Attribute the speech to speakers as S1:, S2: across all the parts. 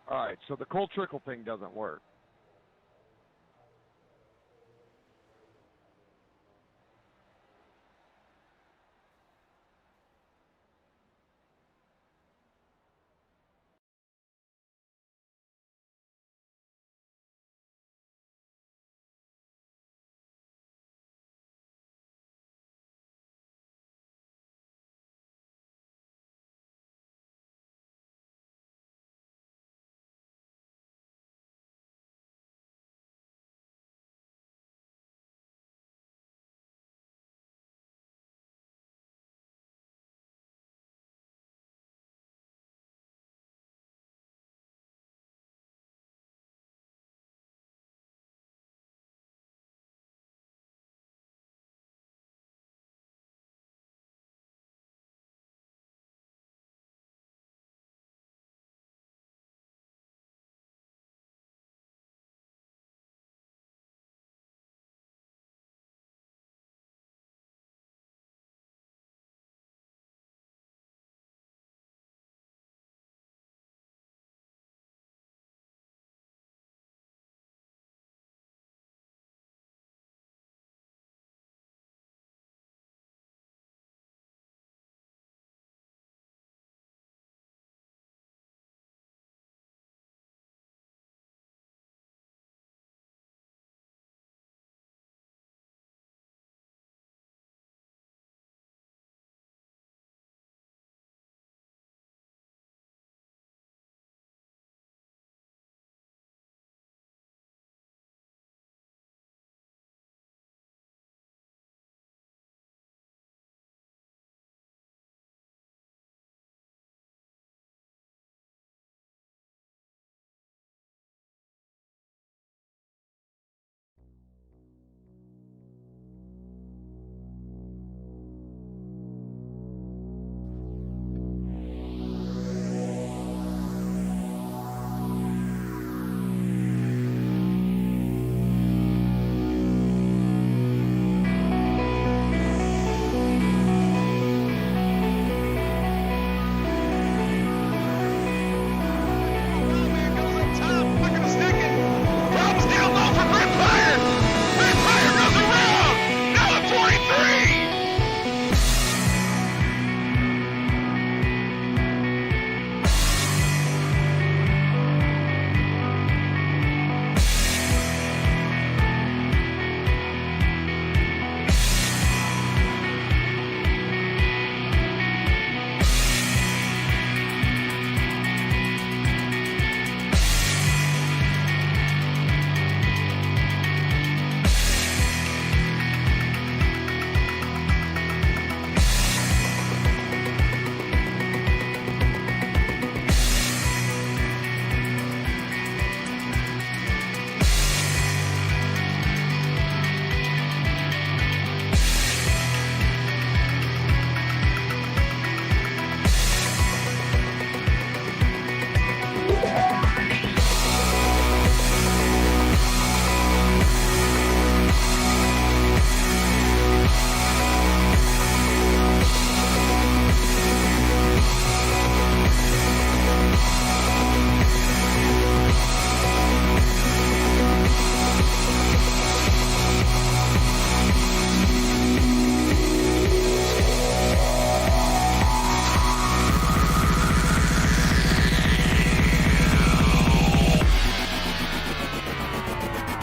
S1: All right, so the cold trickle thing doesn't work.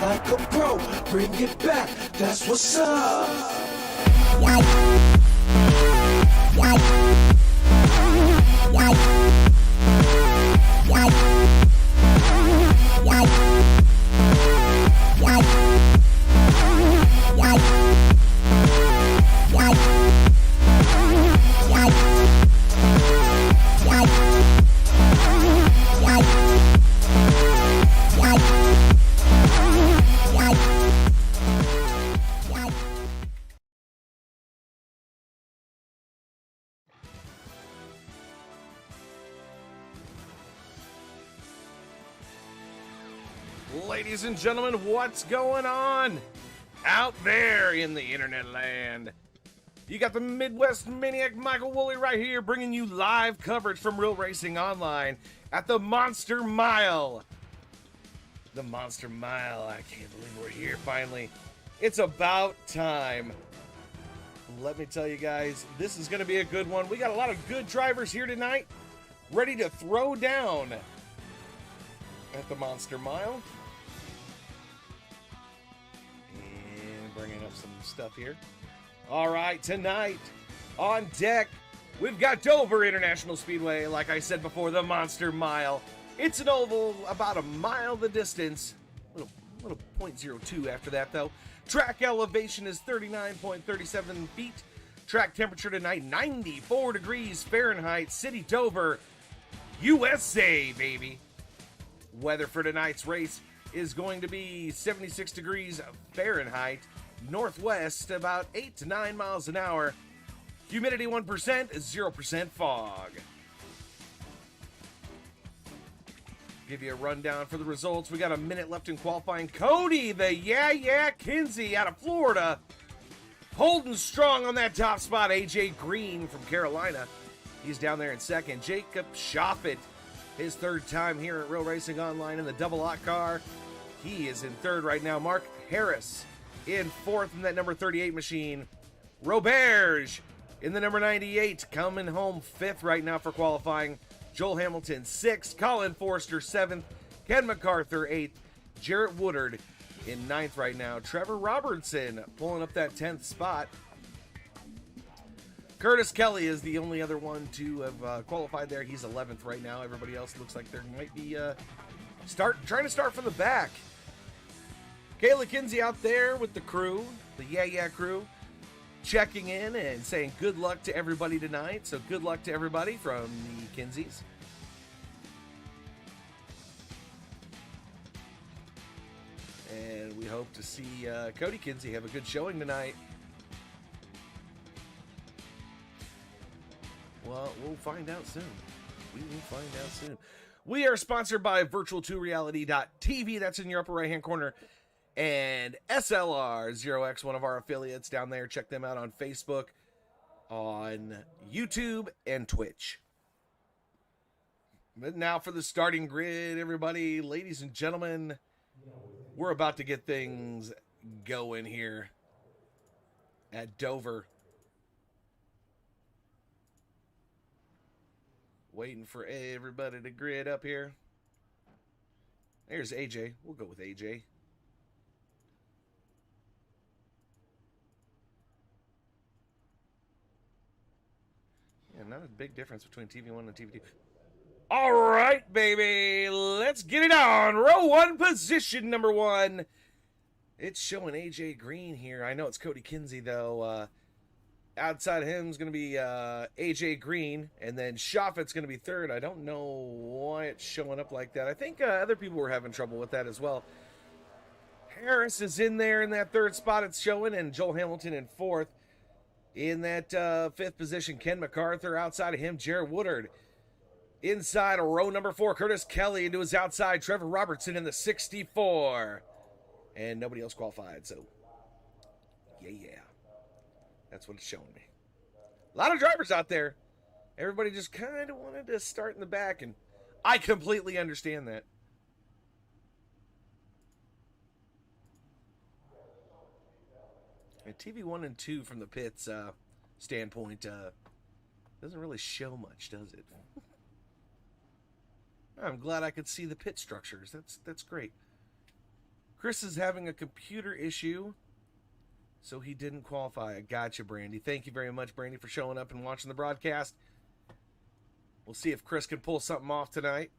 S2: Like a pro, bring it back, that's what's up.
S3: Ladies and gentlemen, what's going on out there in the internet land? You got the Midwest Maniac Michael Woolley right here, bringing you live coverage from Real Racing Online at the Monster Mile. The Monster Mile. I can't believe we're here finally. It's about time. Let me tell you guys, this is going to be a good one. We got a lot of good drivers here tonight, ready to throw down at the Monster Mile. And bringing up some stuff here. All right, tonight on deck, we've got Dover International Speedway. Like I said before, the Monster Mile. It's an oval, about a mile the distance. Little .02 after that, though. Track elevation is 39.37 feet. Track temperature tonight, 94 degrees Fahrenheit. City Dover, USA, baby. Weather for tonight's race is going to be 76 degrees Fahrenheit. Northwest, about 8 to 9 miles an hour. Humidity 1%, 0% fog. Give you a rundown for the results. We got a minute left in qualifying. Cody, the Yeah Kinsey out of Florida, holding strong on that top spot. AJ Green from Carolina, he's down there in second. Jacob Shoffett, his third time here at Real Racing Online in the double lot car. He is in third right now. Mark Harris in fourth in that number 38 machine. Roberge in the number 98, coming home fifth right now for qualifying. Joel Hamilton sixth, Colin Forster seventh, Ken MacArthur eighth, Jarrett Woodard in ninth right now. Trevor Robertson pulling up that 10th spot. Curtis Kelly is the only other one to have qualified there. He's 11th right now. Everybody else looks like there might be trying to start from the back. Kayla Kinsey out there with the crew, the Yeah crew, checking in and saying good luck to everybody tonight. So good luck to everybody from the Kinseys. And we hope to see Cody Kinsey have a good showing tonight. Well, we'll find out soon. We will find out soon. We are sponsored by Virtual2Reality.tv. That's in your upper right-hand corner. And SLR0X, one of our affiliates down there. Check them out on Facebook, on YouTube, and Twitch. But now for the starting grid, everybody. Ladies and gentlemen, we're about to get things going here at Dover. Waiting for everybody to grid up here. There's AJ. We'll go with AJ. Yeah, not a big difference between TV1 and TV2. All right, baby. Let's get it on. Row one, position number one. It's showing AJ Green here. I know it's Cody Kinsey, though. Outside of him is going to be AJ Green, and then Shoffett's going to be third. I don't know why it's showing up like that. I think other people were having trouble with that as well. Harris is in there in that third spot it's showing, and Joel Hamilton in fourth. In that fifth position, Ken MacArthur. Outside of him, Jarrett Woodard. Inside of row number 4, Curtis Kelly. Into his outside, Trevor Robertson in the 64. And nobody else qualified, so yeah. That's what it's showing me. A lot of drivers out there. Everybody just kind of wanted to start in the back, and I completely understand that. And TV 1 and 2 from the pits standpoint doesn't really show much, does it? I'm glad I could see the pit structures. That's great. Chris is having a computer issue, so he didn't qualify. I gotcha, Brandy. Thank you very much, Brandy, for showing up and watching the broadcast. We'll see if Chris can pull something off tonight.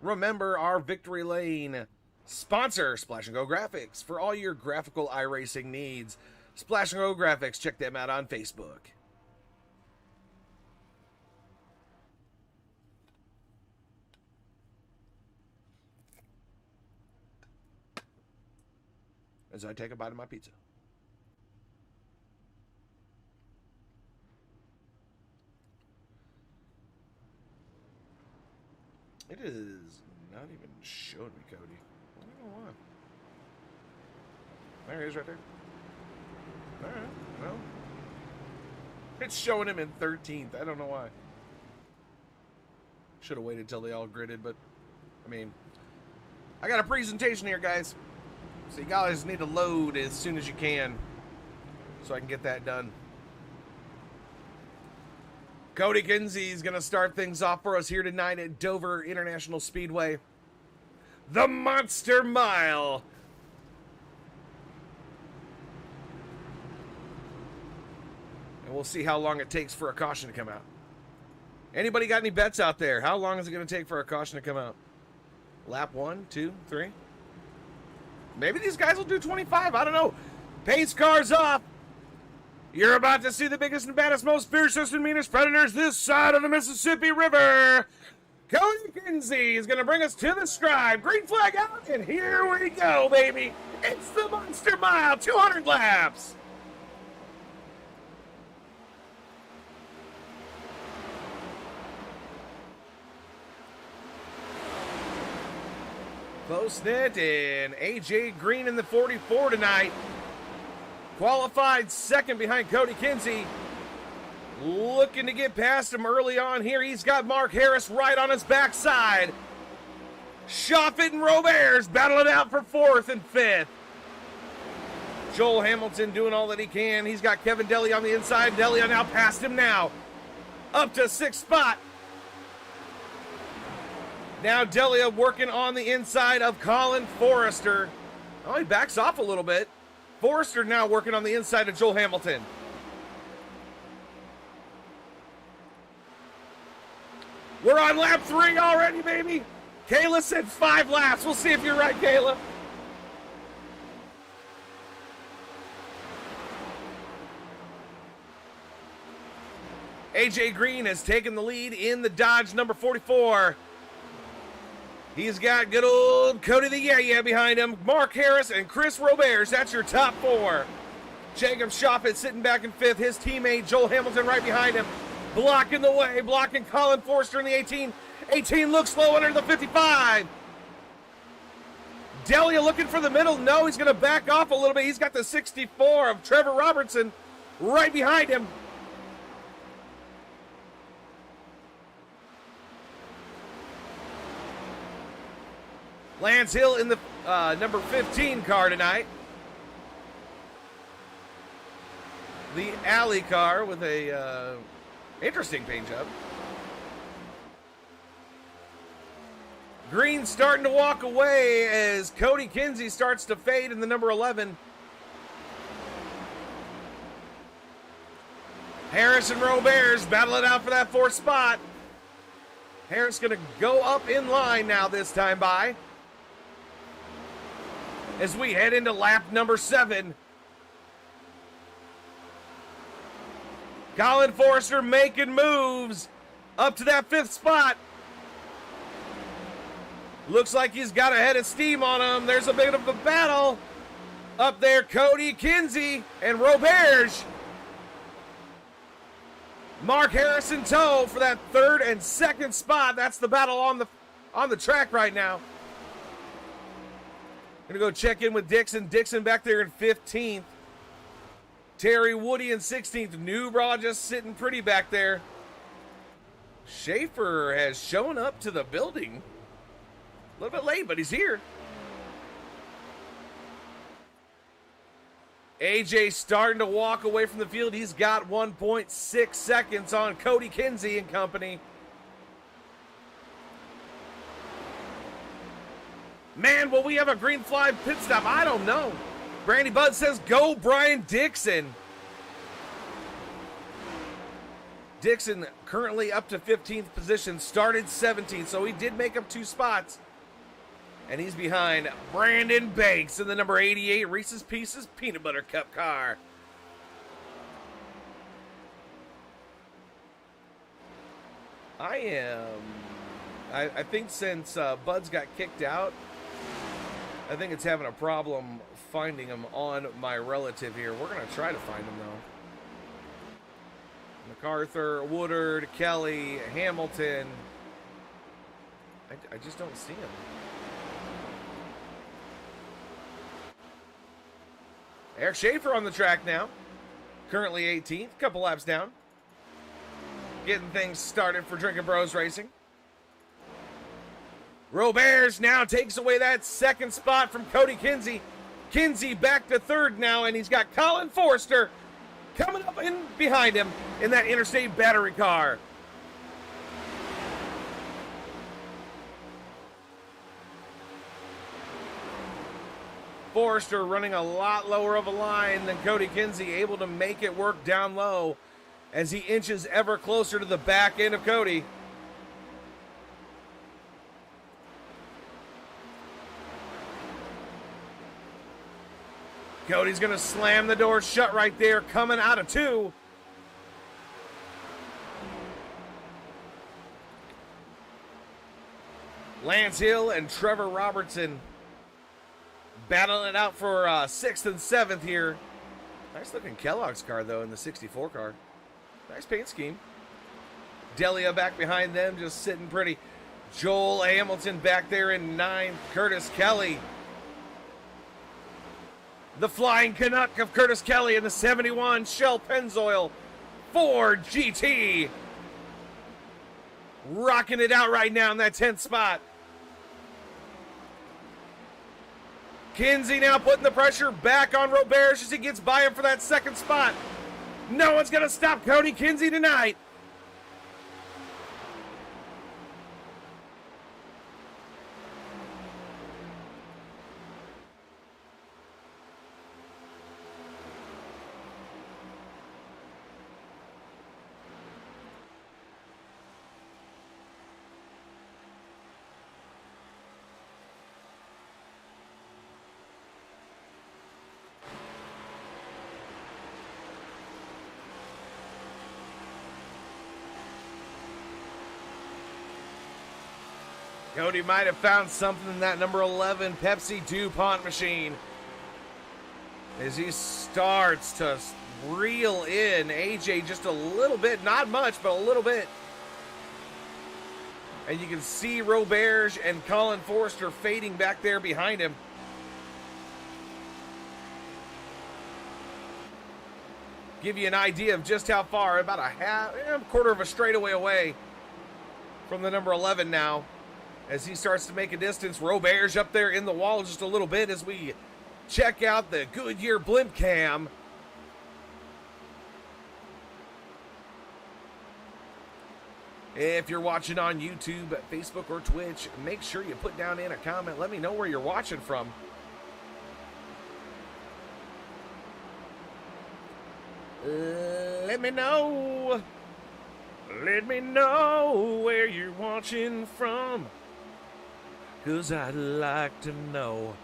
S3: Remember our Victory Lane sponsor, Splash and Go Graphics, for all your graphical iRacing needs. Splash and Go Graphics, check them out on Facebook. As I take a bite of my pizza. It is not even showing me Cody. I don't know why. There he is right there. Alright, well, It's showing him in 13th. I don't know why. Should have waited till they all gridded, but I mean, I got a presentation here, guys. So you guys need to load as soon as you can so I can get that done. Cody Kinsey is going to start things off for us here tonight at Dover International Speedway. The Monster Mile. And we'll see how long it takes for a caution to come out. Anybody got any bets out there? How long is it going to take for a caution to come out? Lap 1, 2, 3? Maybe these guys will do 25. I don't know. Pace car's off. You're about to see the biggest and baddest, most fiercest and meanest predators this side of the Mississippi River. Cody Kinsey is going to bring us to the stripe. Green flag out, and here we go, baby. It's the Monster Mile, 200 laps. Close knit, and AJ Green in the 44 tonight. Qualified second behind Cody Kinsey. Looking to get past him early on here. He's got Mark Harris right on his backside. Shoffett and Roberts battling it out for 4th and 5th. Joel Hamilton doing all that he can. He's got Kevin Delia on the inside. Delia now past him now. Up to 6th spot. Now Delia working on the inside of Colin Forrester. Oh, he backs off a little bit. Forrester now working on the inside of Joel Hamilton. We're on lap 3 already, baby. Kayla said 5 laps. We'll see if you're right, Kayla. AJ Green has taken the lead in the Dodge number 44. He's got good old Cody the Yeah behind him. Mark Harris and Chris Roberts. That's your top 4. Jacob Shoffett sitting back in 5th. His teammate Joel Hamilton right behind him. Blocking the way. Blocking Colin Forrester in the 18. 18 looks slow under the 55. Delia looking for the middle. No, he's going to back off a little bit. He's got the 64 of Trevor Robertson right behind him. Lance Hill in the number 15 car tonight. The alley car with a interesting paint job. Green starting to walk away as Cody Kinsey starts to fade in the number 11. Harris and Roberts battle it out for that 4th spot. Harris going to go up in line now this time by. As we head into lap number 7. Colin Forrester making moves up to that 5th spot. Looks like he's got a head of steam on him. There's a bit of a battle up there. Cody Kinsey and Roberts. Mark Harris in tow for that 3rd and 2nd spot. That's the battle on the track right now. Gonna go check in with Dixon. Dixon back there in 15th. Terry Woody in 16th. Newbraw just sitting pretty back there. Schaefer has shown up to the building. A little bit late, but he's here. AJ starting to walk away from the field. He's got 1.6 seconds on Cody Kinsey and company. Man, will we have a green flag pit stop? I don't know. Brandy Bud says, go Brian Dixon. Dixon currently up to 15th position, started 17th, so he did make up 2 spots. And he's behind Brandon Banks in the number 88 Reese's Pieces Peanut Butter Cup car. I think since Bud's got kicked out, I think it's having a problem finding him on my relative here. We're going to try to find him, though. MacArthur, Woodard, Kelly, Hamilton. I just don't see him. Eric Schaefer on the track now. Currently 18th, couple laps down. getting things started for Drinking Bros Racing. Roberts now takes away that second spot from Cody Kinsey. Kinsey back to third now, and he's got Colin Forrester coming up in behind him in that Interstate Battery car. Forrester running a lot lower of a line than Cody Kinsey, able to make it work down low as he inches ever closer to the back end of Cody. Cody's going to slam the door shut right there, coming out of 2. Lance Hill and Trevor Robertson battling it out for 6th and 7th here. Nice looking Kellogg's car, though, in the 64 car. Nice paint scheme. Delia back behind them, just sitting pretty. Joel Hamilton back there in 9th. Curtis Kelly. The Flying Canuck of Curtis Kelly in the 71 Shell Pennzoil Ford GT. Rocking it out right now in that 10th spot. Kinsey now putting the pressure back on Roberts as he gets by him for that second spot. No one's going to stop Cody Kinsey tonight. Cody might have found something in that number 11 Pepsi DuPont machine as he starts to reel in AJ just a little bit, not much, but a little bit. And you can see Roberts and Colin Forrester fading back there behind him. Give you an idea of just how far, about a quarter of a straightaway away from the number 11 now. As he starts to make a distance, Roberts up there in the wall just a little bit as we check out the Goodyear blimp cam. If you're watching on YouTube, Facebook, or Twitch, make sure you put down in a comment. Let me know where you're watching from. Let me know. Let me know where you're watching from, 'cause I'd like to know.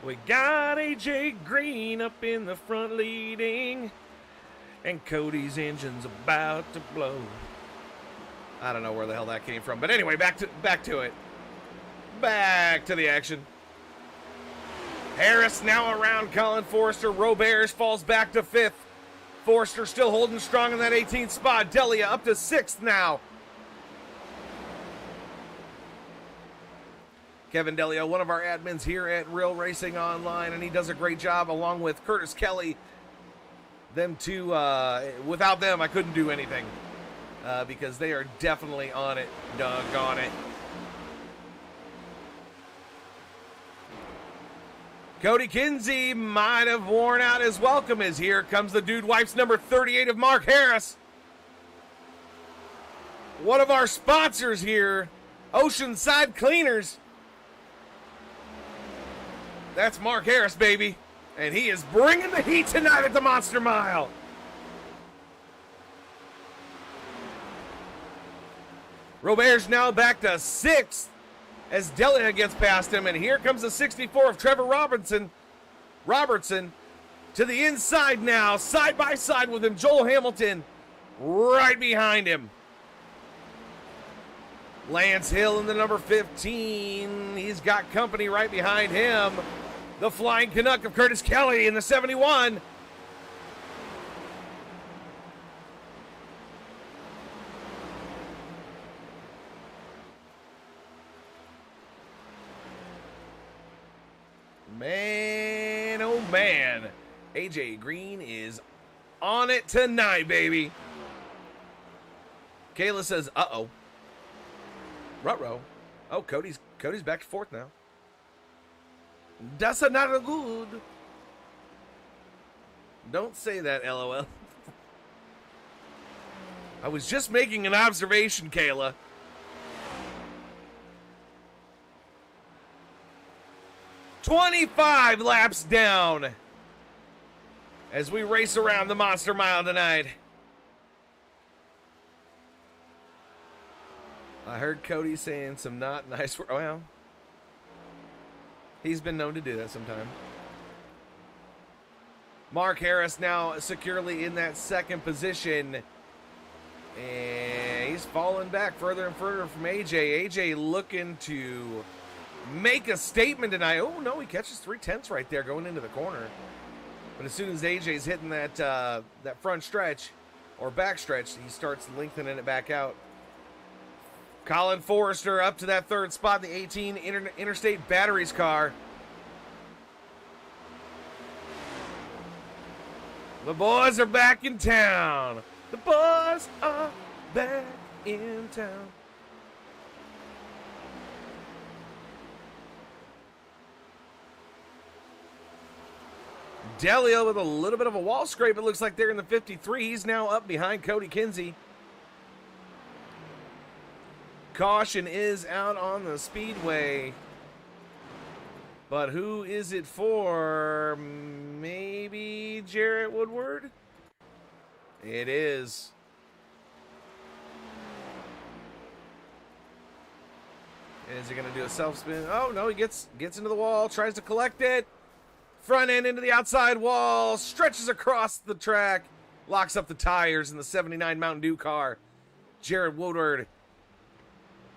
S3: We got AJ Green up in the front leading, and Cody's engine's about to blow. I don't know where the hell that came from, but anyway, back to it. Back to the action. Harris now around Colin Forrester. Roberts falls back to 5th. Forrester still holding strong in that 18th spot. Delia up to 6th now. Kevin Delia, one of our admins here at Real Racing Online, and he does a great job along with Curtis Kelly. Them two, without them, I couldn't do anything because they are definitely on it. Doggone it. Cody Kinsey might have worn out his welcome as here comes the Dude Wipes number 38 of Mark Harris. One of our sponsors here, Oceanside Cleaners. That's Mark Harris, baby. And he is bringing the heat tonight at the Monster Mile. Roberts now back to 6th as Delia gets past him. And here comes the 64 of Trevor Robertson to the inside now, side by side with him. Joel Hamilton right behind him. Lance Hill in the number 15. He's got company right behind him. The Flying Canuck of Curtis Kelly in the 71. Man, oh man. AJ Green is on it tonight, baby. Kayla says, uh-oh. Ruh-roh. Oh, Cody's back to fourth now. That's not good. Don't say that, LOL. I was just making an observation, Kayla. "25 laps down as we race around the Monster Mile tonight. I heard Cody saying some not nice words. Well, he's been known to do that sometime. Mark Harris now securely in that second position. And he's falling back further and further from AJ. AJ looking to make a statement tonight. Oh, no, he catches 3/10 right there going into the corner. But as soon as AJ's hitting that that front stretch or back stretch, he starts lengthening it back out. Colin Forrester up to that third spot in the 18 Interstate Batteries car. The boys are back in town. The boys are back in town. Delia with a little bit of a wall scrape. It looks like they're in the 53. He's now up behind Cody Kinsey. Caution is out on the speedway. But who is it for? Maybe Jarrett Woodward? It is. Is he going to do a self-spin? Oh, no, he gets into the wall, tries to collect it. Front end into the outside wall, stretches across the track, locks up the tires in the 79 Mountain Dew car. Jarrett Woodward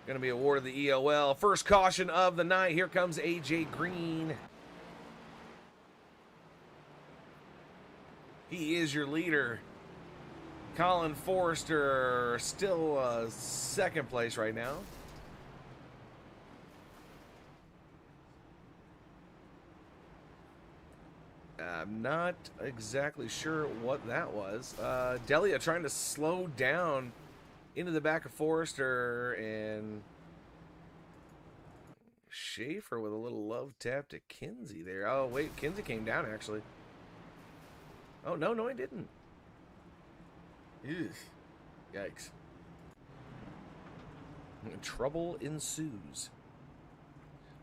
S3: going to be awarded the EOL. First caution of the night. Here comes AJ Green. He is your leader. Colin Forrester still second place right now. I'm not exactly sure what that was. Delia trying to slow down into the back of Forrester, and Schaefer with a little love tap to Kinsey there. Oh, wait, Kinsey came down, actually. Oh, no, he didn't. Ew. Yikes. Trouble ensues.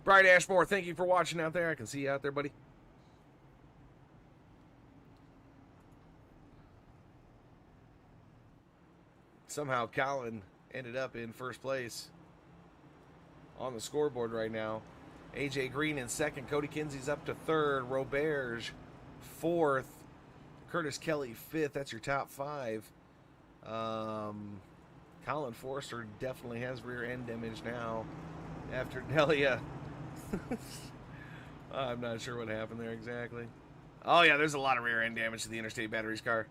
S3: Bright Ashmore, thank you for watching out there. I can see you out there, buddy. Somehow Colin ended up in first place on the scoreboard right now. AJ Green in second. Cody Kinsey's up to third. Roberge fourth. Curtis Kelly fifth. That's your top five. Colin Forrester definitely has rear end damage now after Delia. I'm not sure what happened there exactly. Oh, yeah, there's a lot of rear end damage to the Interstate Batteries car.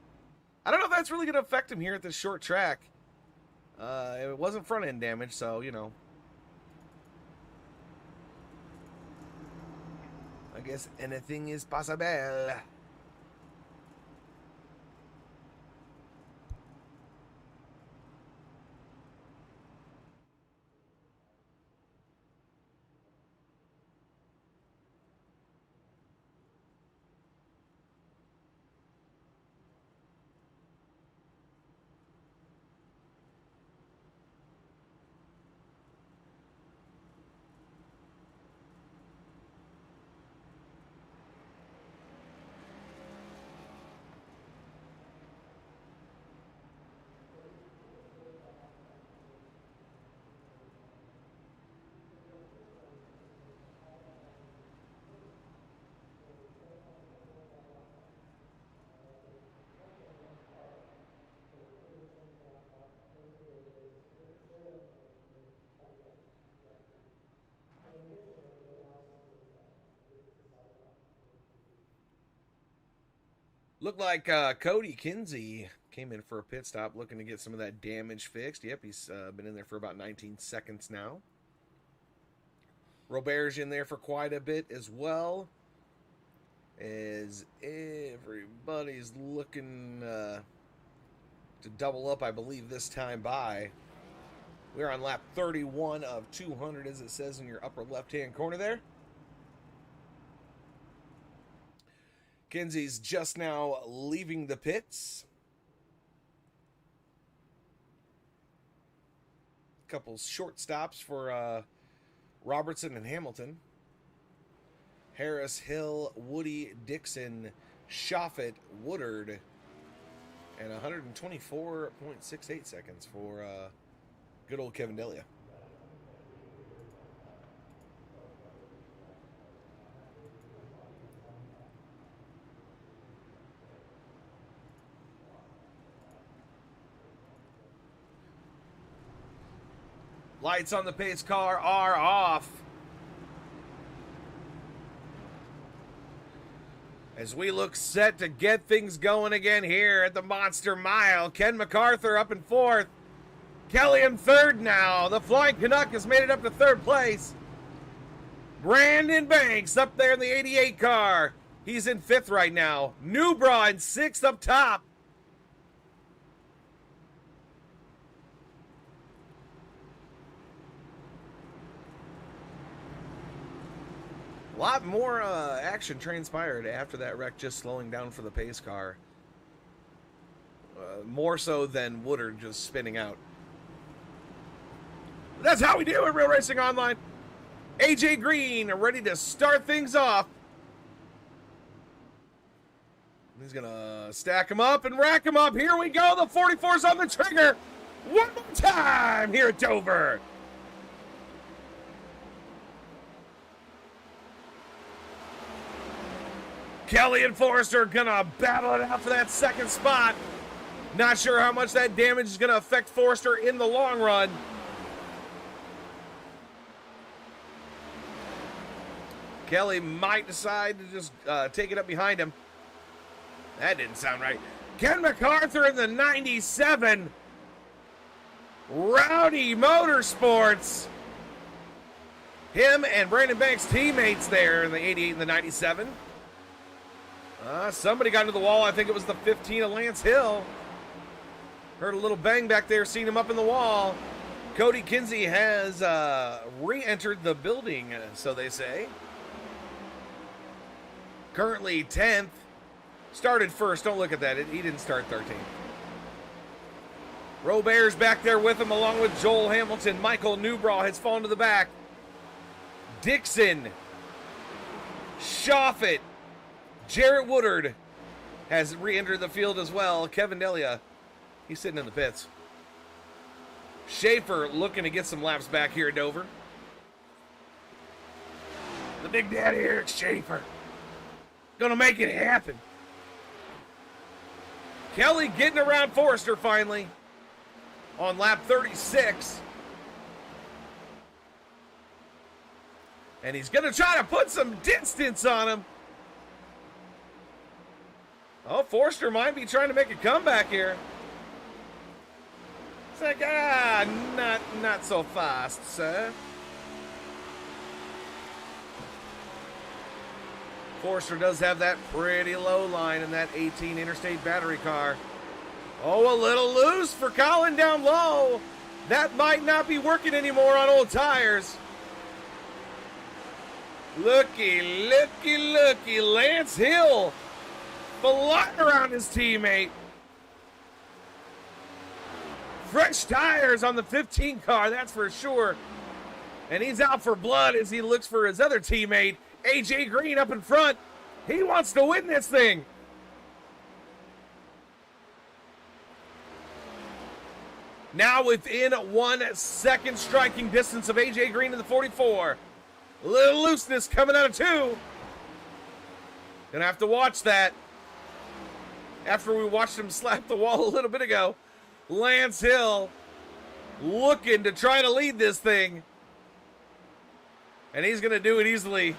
S3: I don't know if that's really going to affect him here at this short track. It wasn't front end damage, so, you know. I guess anything is possible. Looked like Cody Kinsey came in for a pit stop looking to get some of that damage fixed. Yep, he's been in there for about 19 seconds now. Robert's in there for quite a bit as well. as everybody's looking to double up, I believe, this time by. We're on lap 31 of 200, as it says in your upper left-hand corner there. Kinsey's just now leaving the pits. Couple short stops for Robertson and Hamilton. Harris, Hill, Woody, Dixon, Shoffett, Woodard, and 124.68 seconds for good old Kevin Delia. Lights on the pace car are off. As we look set to get things going again here at the Monster Mile. Ken MacArthur up in fourth. Kelly in third now. The Flying Canuck has made it up to third place. Brandon Banks up there in the 88 car. He's in fifth right now. Newbra in sixth up top. A lot more action transpired after that wreck, just slowing down for the pace car. More so than Woodard just spinning out. That's how we do it, Real Racing Online. AJ Green ready to start things off. He's going to stack them up and rack them up. Here we go. The 44's on the trigger. One more time here at Dover. Kelly and Forrester are going to battle it out for that second spot. Not sure how much that damage is going to affect Forrester in the long run. Kelly might decide to just take it up behind him. That didn't sound right. Ken MacArthur in the 97. Rowdy Motorsports. Him and Brandon Banks teammates there in the 88 and the 97. Somebody got into the wall. I think it was the 15 of Lance Hill. Heard a little bang back there, seen him up in the wall. Cody Kinsey has re-entered the building, so they say. Currently 10th. Started first. Don't look at that. He didn't start 13th. Robert's back there with him, along with Joel Hamilton. Michael Newbraw has fallen to the back. Dixon. Shoffett. Jarrett Woodard has re-entered the field as well. Kevin Delia, he's sitting in the pits. Schaefer looking to get some laps back here at Dover. The big daddy Eric Schaefer. Gonna make it happen. Kelly getting around Forrester finally on lap 36. And he's gonna try to put some distance on him. Oh, Forrester might be trying to make a comeback here. It's like, not so fast, sir. Forrester does have that pretty low line in that 18 Interstate battery car. Oh, a little loose for Colin down low. That might not be working anymore on old tires. Looky, looky, looky. Lance Hill flying around his teammate. Fresh tires on the 15 car, that's for sure. And he's out for blood as he looks for his other teammate, AJ Green, up in front. He wants to win this thing. Now within 1 second striking distance of AJ Green in the 44. A little looseness coming out of 2. Gonna have to watch that. After we watched him slap the wall a little bit ago. Lance Hill looking to try to lead this thing. And he's going to do it easily.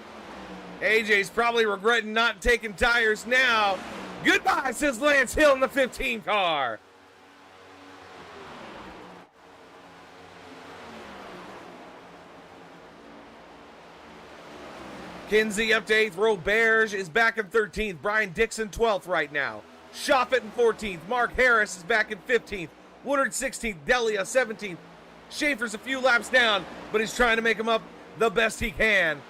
S3: AJ's probably regretting not taking tires now. Goodbye, says Lance Hill in the 15 car. Kinsey up to 8th. Roberge is back in 13th. Brian Dixon 12th right now. Shoffett in 14th. Mark Harris is back in 15th. Woodard 16th. Delia 17th. Schaefer's a few laps down, but he's trying to make him up the best he can.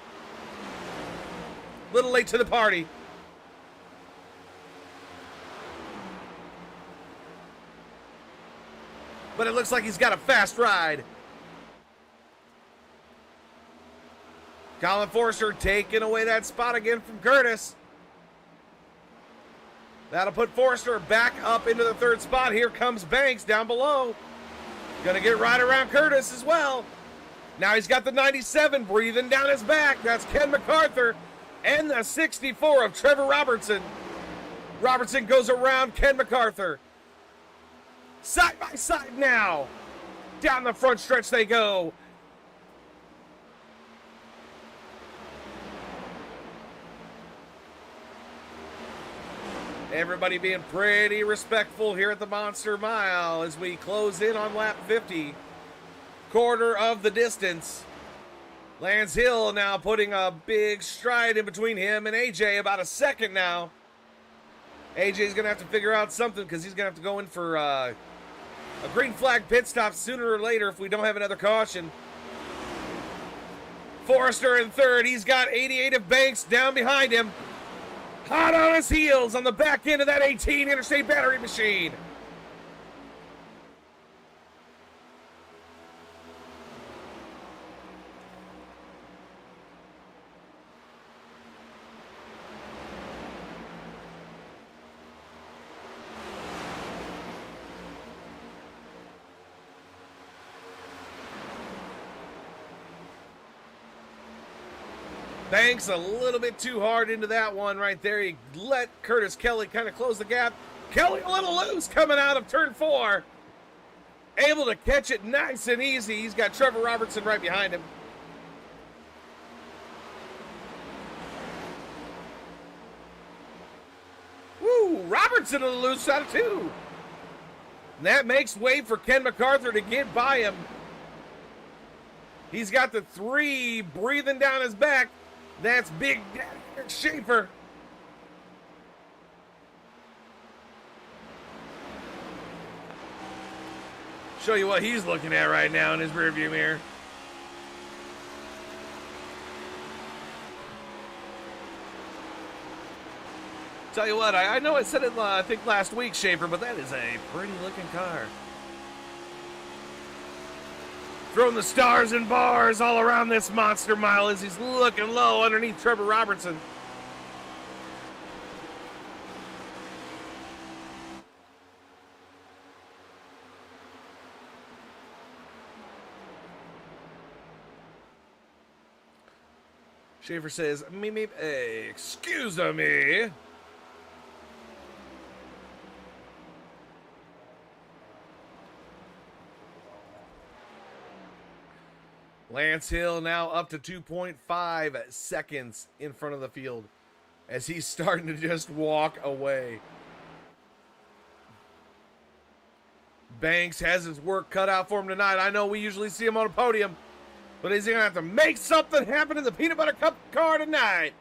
S3: Little late to the party. But it looks like he's got a fast ride. Colin Forrester taking away that spot again from Curtis. That'll put Forrester back up into the 3rd spot. Here comes Banks down below. Gonna get right around Curtis as well. Now he's got the 97 breathing down his back. That's Ken MacArthur and the 64 of Trevor Robertson. Robertson goes around Ken MacArthur. Side by side now. Down the front stretch they go. Everybody being pretty respectful here at the Monster Mile as we close in on lap 50. Quarter of the distance. Lance Hill now putting a big stride in between him and AJ, about a second now. AJ's going to have to figure out something because he's going to have to go in for a green flag pit stop sooner or later if we don't have another caution. Forrester in 3rd. He's got 88 of Banks down behind him. Hot on his heels on the back end of that 18 Interstate Battery Machine. Banks a little bit too hard into that one right there. He let Curtis Kelly kind of close the gap. Kelly a little loose coming out of turn 4. Able to catch it nice and easy. He's got Trevor Robertson right behind him. Woo! Robertson a little loose out of 2. And that makes way for Ken MacArthur to get by him. He's got the 3 breathing down his back. That's Big Daddy Schaefer. Show you what he's looking at right now in his rearview mirror. Tell you what, I know I said it, I think last week, Schaefer, but that is a pretty looking car. Throwing the stars and bars all around this Monster Mile as he's looking low underneath Trevor Robertson. Schaefer says, hey, excuse me. Lance Hill now up to 2.5 seconds in front of the field as he's starting to just walk away. Banks has his work cut out for him tonight. I know we usually see him on a podium, but is he going to have to make something happen in the Peanut Butter Cup car tonight?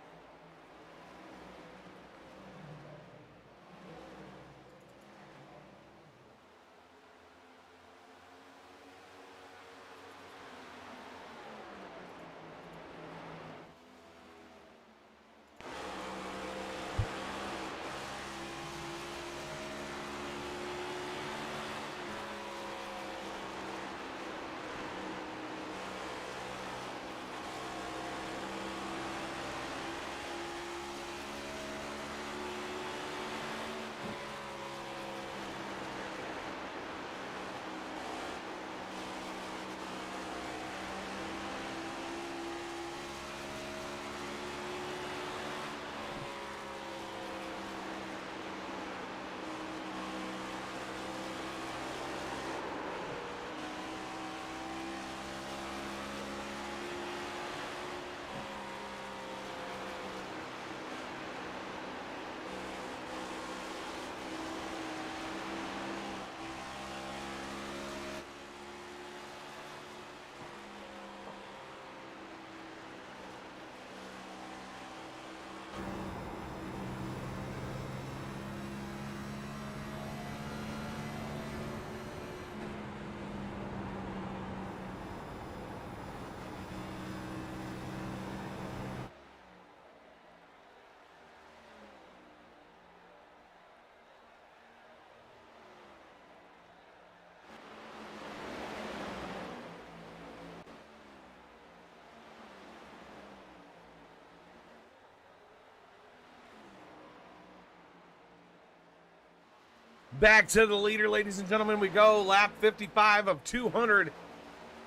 S3: Back to the leader, ladies and gentlemen, we go. Lap 55 of 200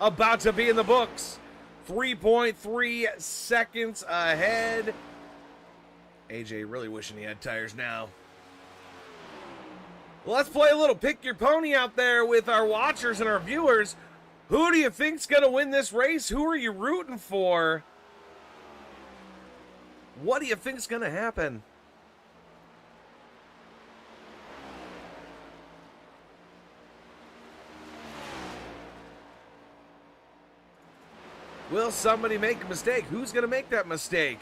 S3: about to be in the books. 3.3 seconds ahead. AJ really wishing he had tires now. Well, let's play a little pick your pony out there with our watchers and our viewers. Who do you think's going to win this race? Who are you rooting for? What do you think's going to happen? Will somebody make a mistake? Who's going to make that mistake?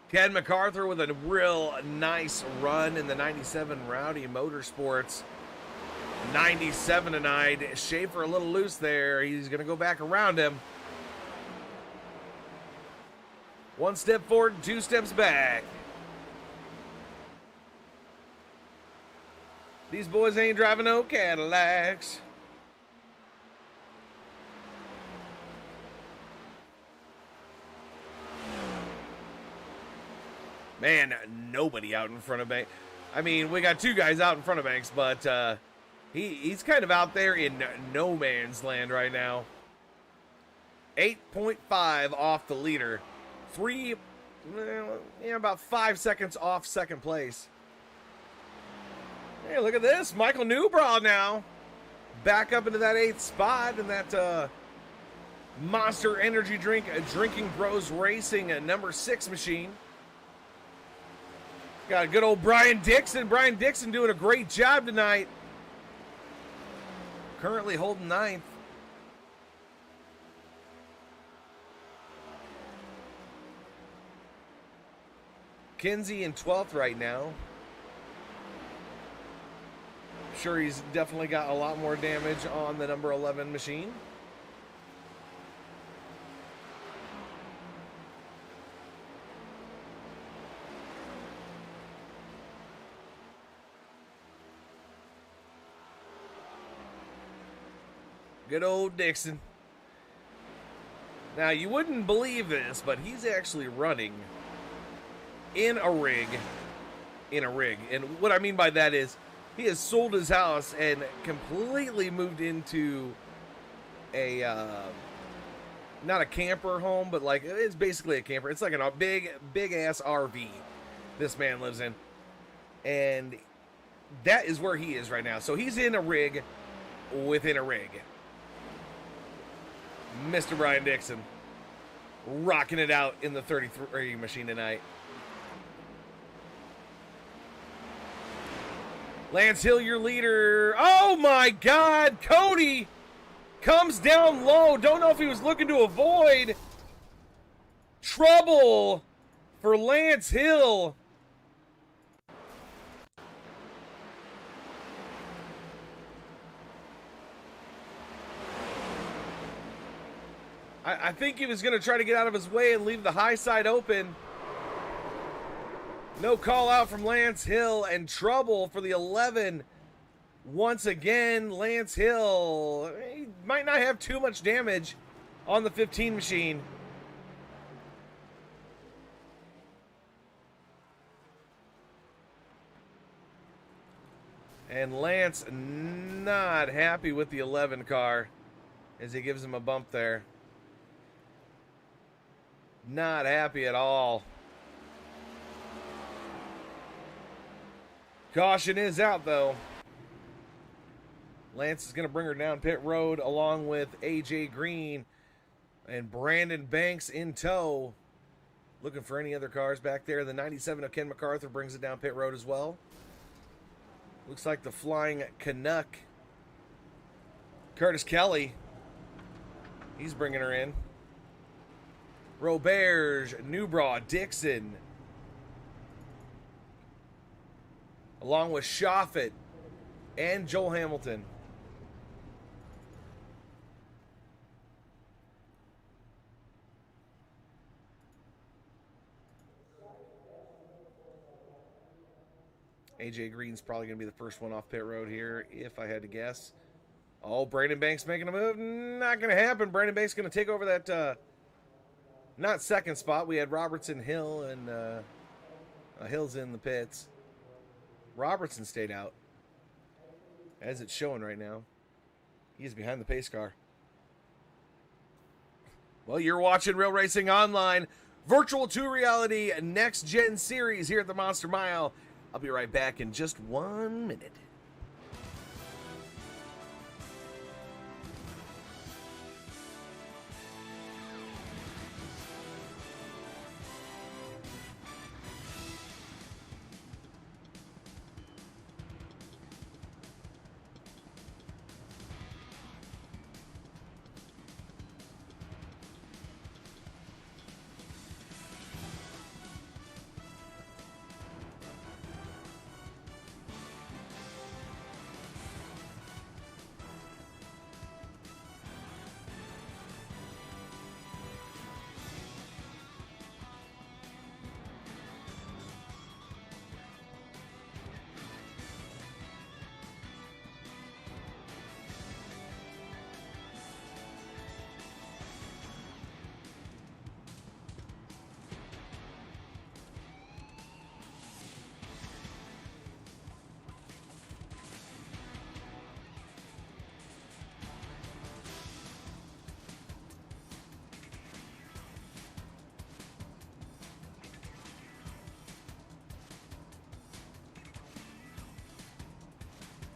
S3: Ken MacArthur with a real nice run in the 97 Rowdy Motorsports. 97 tonight. Schaefer a little loose there. He's going to go back around him. One step forward and two steps back. These boys ain't driving no Cadillacs. Man, nobody out in front of Banks. I mean, we got two guys out in front of Banks, but he's kind of out there in no man's land right now. 8.5 off the leader. About 5 seconds off second place. Hey, look at this. Michael Newbraw now. Back up into that 8th spot in that Monster Energy Drink Drinking Bros Racing number 6 machine. Got a good old Brian Dixon. Brian Dixon doing a great job tonight. Currently holding 9th. Kinsey in 12th right now. Sure, he's definitely got a lot more damage on the number 11 machine. Good old Dixon. Now, you wouldn't believe this, but he's actually running in a rig. And what I mean by that is he has sold his house and completely moved into a, not a camper home, but like, it's basically a camper. It's like a big ass RV this man lives in. And that is where he is right now. So he's in a rig within a rig. Mr. Brian Dixon rocking it out in the 33 machine tonight. Lance Hill, your leader. Oh my God, Cody comes down low. Don't know if he was looking to avoid trouble for Lance Hill. I think he was going to try to get out of his way and leave the high side open. No call out from Lance Hill, and trouble for the 11. Once again, Lance Hill, he might not have too much damage on the 15 machine. And Lance not happy with the 11 car as he gives him a bump there. Not happy at all. Caution is out, though. Lance is going to bring her down pit road along with AJ Green and Brandon Banks in tow. Looking for any other cars back there. The 97 of Ken MacArthur brings it down pit road as well. Looks like the Flying Canuck. Curtis Kelly. He's bringing her in. Roberge, Newbraw, Dixon. Along with Shoffett and Joel Hamilton. AJ Green's probably going to be the first one off pit road here, if I had to guess. Oh, Brandon Banks making a move. Not going to happen. Brandon Banks going to take over that, not second spot. We had Robertson, Hill, and Hill's in the pits. Robertson stayed out, as it's showing right now. He's behind the pace car. Well, you're watching Real Racing Online, Virtual to Reality Next Gen Series here at the Monster Mile. I'll be right back in just 1 minute.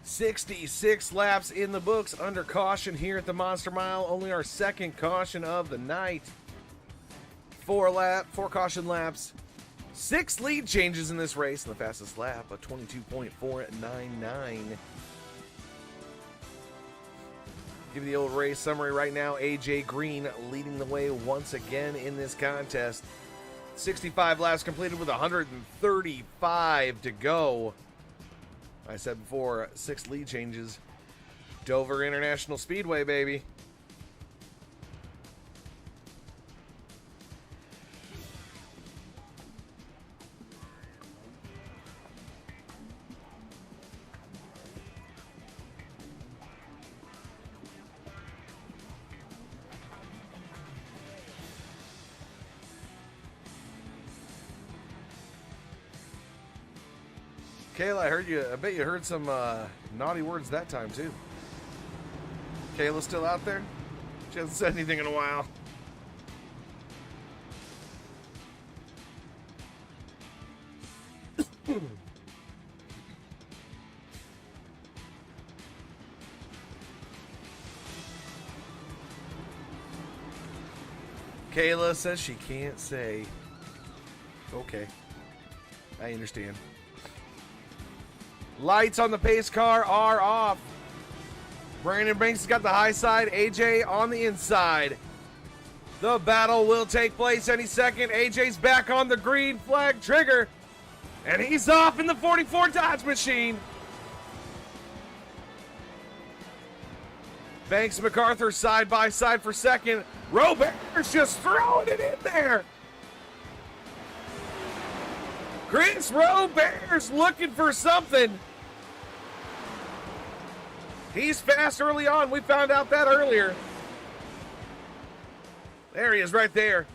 S3: "66 laps in the books under caution here at the Monster Mile. Only our second caution of the night. 4 caution laps. 6 lead changes in this race, and the fastest lap, a 22.499. Give you the old race summary right now. AJ Green leading the way once again in this contest. 65 laps completed with 135 to go. I said before, 6 lead changes. Dover International Speedway, baby. Kayla, I bet you heard some naughty words that time, too. Kayla's still out there? She hasn't said anything in a while. Kayla says she can't say. Okay. I understand. Lights on the pace car are off. Brandon Banks has got the high side, AJ on the inside. The battle will take place any second. AJ's back on the green flag trigger, and he's off in the 44 Dodge machine. Banks MacArthur side by side for second. Robert's just throwing it in there. Chris Robert's looking for something. He's fast early on. We found out that earlier. There he is right there.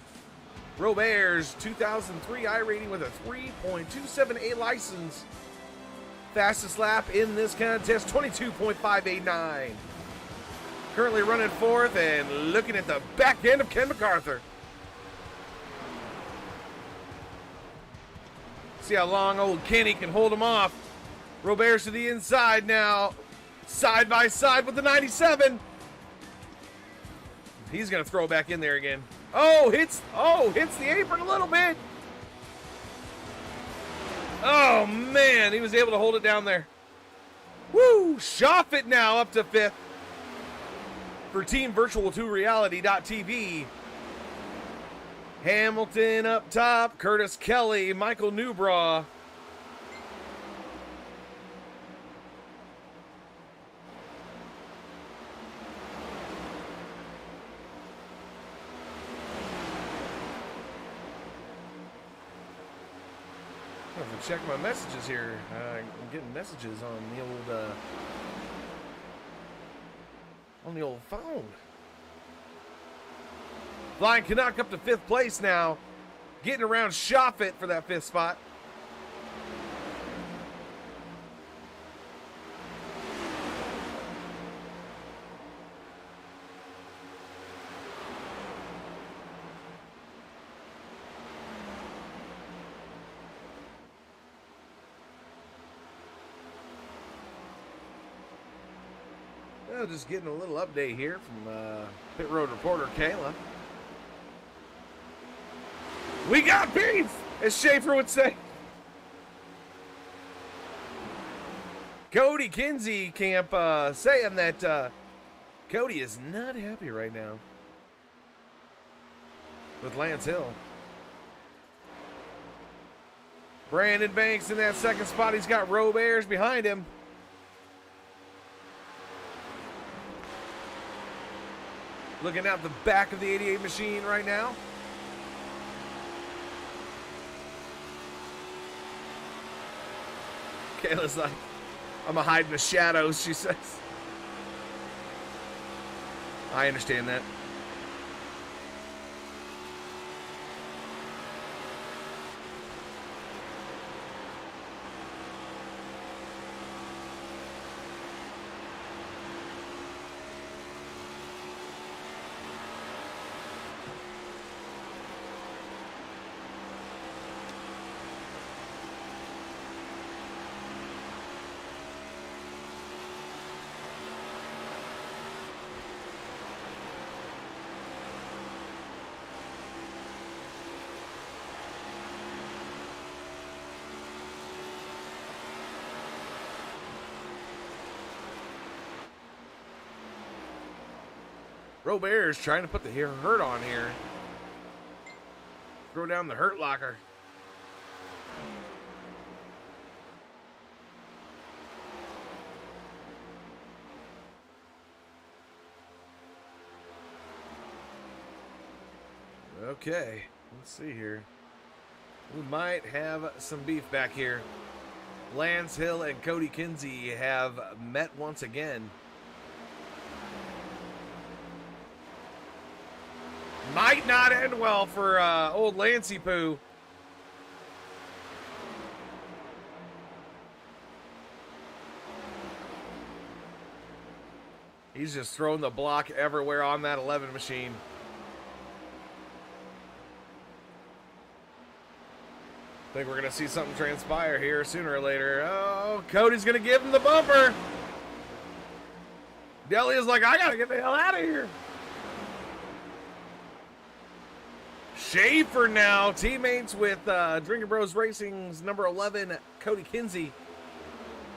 S3: Robert's 2003 I rating with a 3.278 license. Fastest lap in this contest, 22.589. Currently running fourth and looking at the back end of Ken MacArthur. See how long old Kenny can hold him off. Robert's to the inside now. Side by side with the 97. He's going to throw back in there again. Hits the apron a little bit. Oh, man, he was able to hold it down there. Woo! Shoffit now up to 5th. For Team Virtual to Reality.tv. Hamilton up top, Curtis Kelly, Michael Newbraw. check my messages here. I'm getting messages on the old phone. Flying Canuck up to 5th place now. Getting around Shoffit for that 5th spot. Well, just getting a little update here from pit road reporter Kayla. We got beef, as Schaefer would say. Cody Kinsey camp saying that Cody is not happy right now with Lance Hill. Brandon Banks in that 2nd spot. He's got Roberts behind him. Looking out the back of the 88 machine right now. Kayla's like, I'm going to hide in the shadows, she says. I understand that. Robert's trying to put the hurt on here. Throw down the hurt locker. Okay, let's see here. We might have some beef back here. Lance Hill and Cody Kinsey have met once again. Might not end well for old Lancey Poo. He's just throwing the block everywhere on that 11 machine. I think we're going to see something transpire here sooner or later. Oh, Cody's going to give him the bumper. Delia's like, I got to get the hell out of here. Schaefer now, teammates with Drinking Bros Racing's number 11, Cody Kinsey,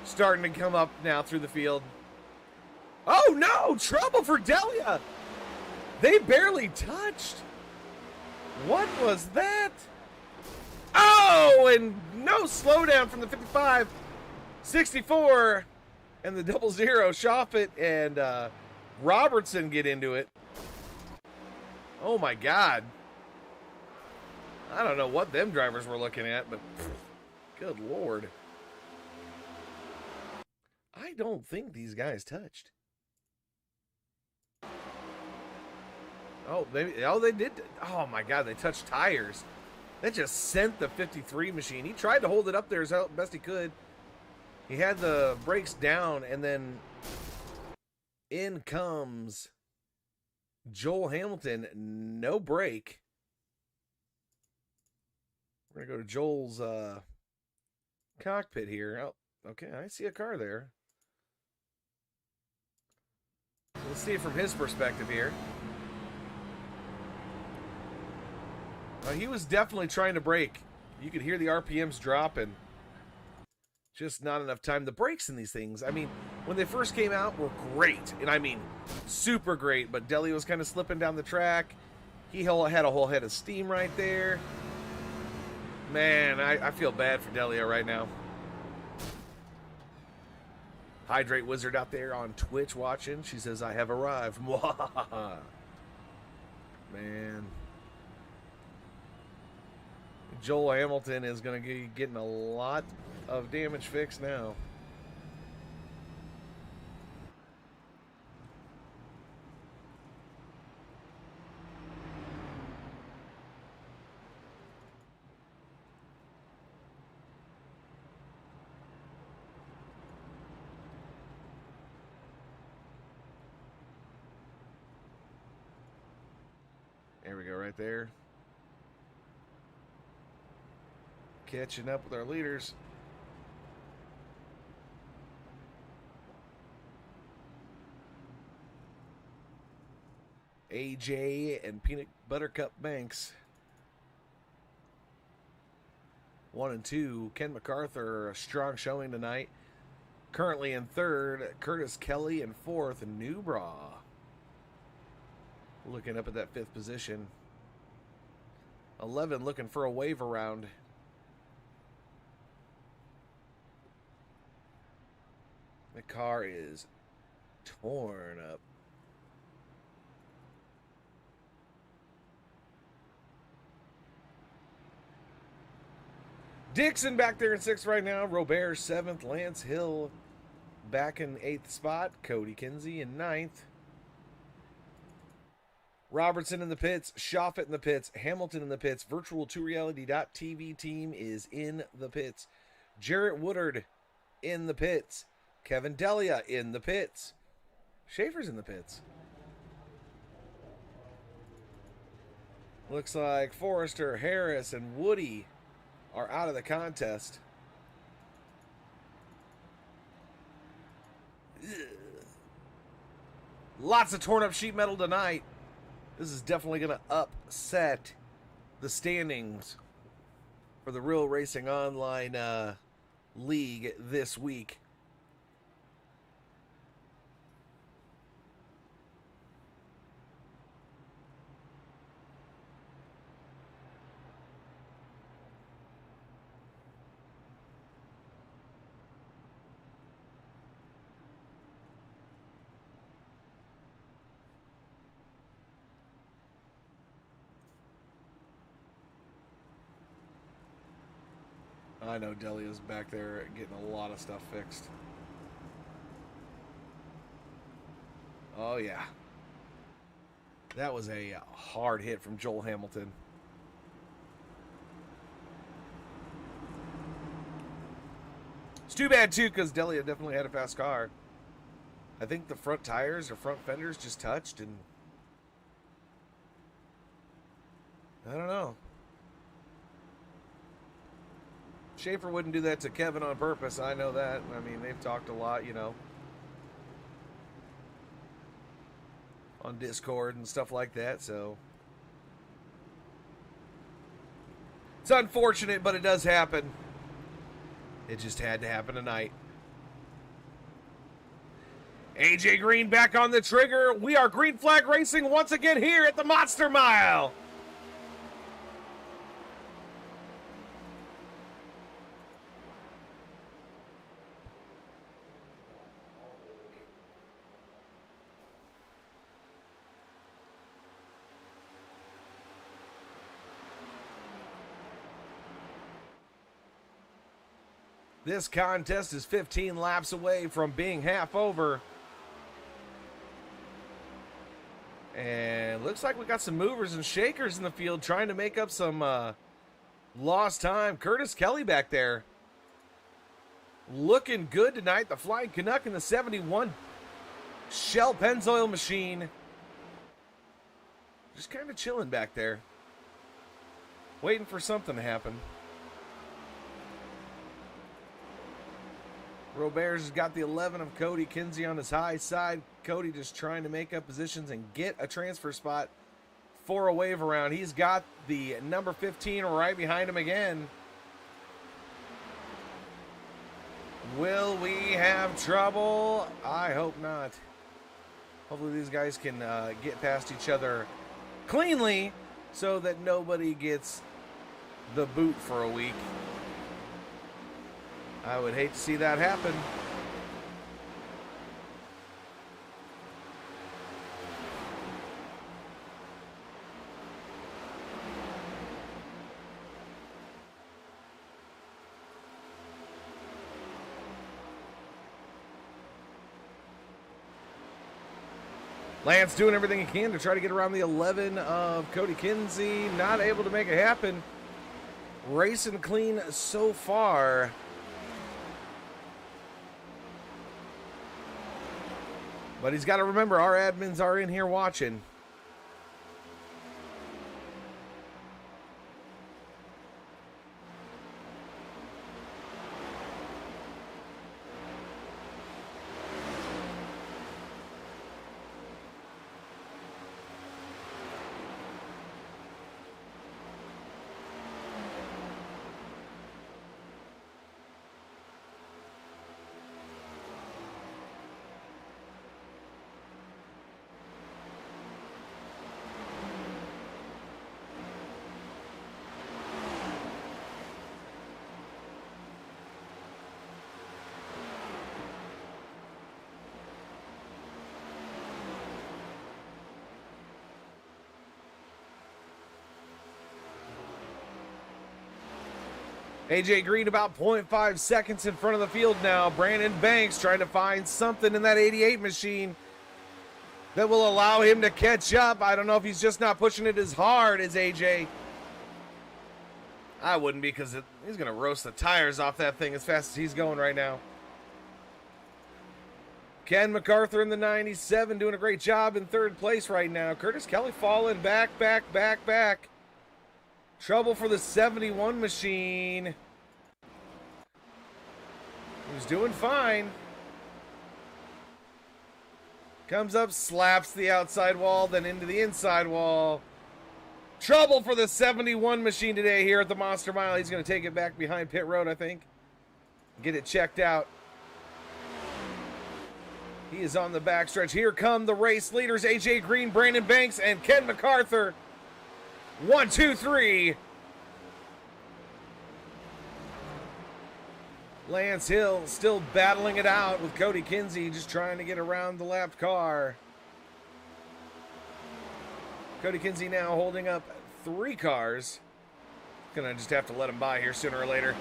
S3: starting to come up now through the field. Oh no, trouble for Delia. They barely touched. What was that? Oh, and no slowdown from the 55, 64, and the 00. Shoffit and Robertson get into it. Oh my God. I don't know what them drivers were looking at, but good Lord. I don't think these guys touched. Oh, they did. Oh my God, they touched tires. That just sent the 53 machine. He tried to hold it up there as best he could. He had the brakes down, and then in comes Joel Hamilton. No brake. We're going to go to Joel's cockpit here. Oh, okay, I see a car there. Let's see it from his perspective here. He was definitely trying to brake. You could hear the RPMs dropping. Just not enough time. The brakes in these things, I mean, when they first came out, were great. And I mean, super great. But Delia was kind of slipping down the track. He had a whole head of steam right there. Man, I feel bad for Delia right now. Hydrate Wizard out there on Twitch watching. She says, I have arrived. Man. Joel Hamilton is going to be getting a lot of damage fixed now. There we go, right there. Catching up with our leaders. AJ and Peanut Buttercup Banks. 1 and 2. Ken MacArthur, a strong showing tonight. Currently in third. Curtis Kelly in fourth. Newbra looking up at that fifth position. 11 looking for a wave around. The car is torn up. Dixon back there in sixth right now. Robert seventh. Lance Hill back in eighth spot. Cody Kinsey in ninth. Robertson in the pits. Shoffett in the pits. Hamilton in the pits. Virtual2reality.tv team is in the pits. Jarrett Woodard in the pits. Kevin Delia in the pits. Schaefer's in the pits. Looks like Forrester, Harris, and Woody are out of the contest. Ugh. Lots of torn up sheet metal tonight. This is definitely going to upset the standings for the Real Racing Online League this week. I know Delia's back there getting a lot of stuff fixed. Oh, yeah. That was a hard hit from Joel Hamilton. It's too bad, too, because Delia definitely had a fast car. I think the front tires or front fenders just touched, and I don't know. Schaefer wouldn't do that to Kevin on purpose. I know that. I mean, they've talked a lot, you know, on Discord and stuff like that, so it's unfortunate, but it does happen. It just had to happen tonight. AJ Green back on the trigger. We are Green Flag Racing once again here at the Monster Mile. This contest is 15 laps away from being half over. And looks like we got some movers and shakers in the field trying to make up some lost time. Curtis Kelly back there looking good tonight. The Flying Canuck in the 71 Shell Pennzoil machine. Just kind of chilling back there. Waiting for something to happen. Robert's has got the 11 of Cody Kinsey on his high side. Cody just trying to make up positions and get a transfer spot for a wave around. He's got the number 15 right behind him again. Will we have trouble? I hope not. Hopefully these guys can get past each other cleanly so that nobody gets the boot for a week. I would hate to see that happen. Lance doing everything he can to try to get around the 11 of Cody Kinsey. Not able to make it happen. Racing clean so far. But he's got to remember, our admins are in here watching. AJ Green about 0.5 seconds in front of the field now. Brandon Banks trying to find something in that 88 machine that will allow him to catch up. I don't know if he's just not pushing it as hard as AJ. I wouldn't be, because he's going to roast the tires off that thing as fast as he's going right now. Ken MacArthur in the 97 doing a great job in third place right now. Curtis Kelly falling back. Trouble for the 71 machine. He was doing fine. Comes up, slaps the outside wall, then into the inside wall. Trouble for the 71 machine today here at the Monster Mile. He's going to take it back behind pit road, I think. Get it checked out. He is on the backstretch. Here come the race leaders, AJ Green, Brandon Banks, and Ken MacArthur. 1, 2, 3. Lance Hill still battling it out with Cody Kinsey, just trying to get around the lapped car. Cody Kinsey now holding up 3 cars. Gonna just have to let him by here sooner or later.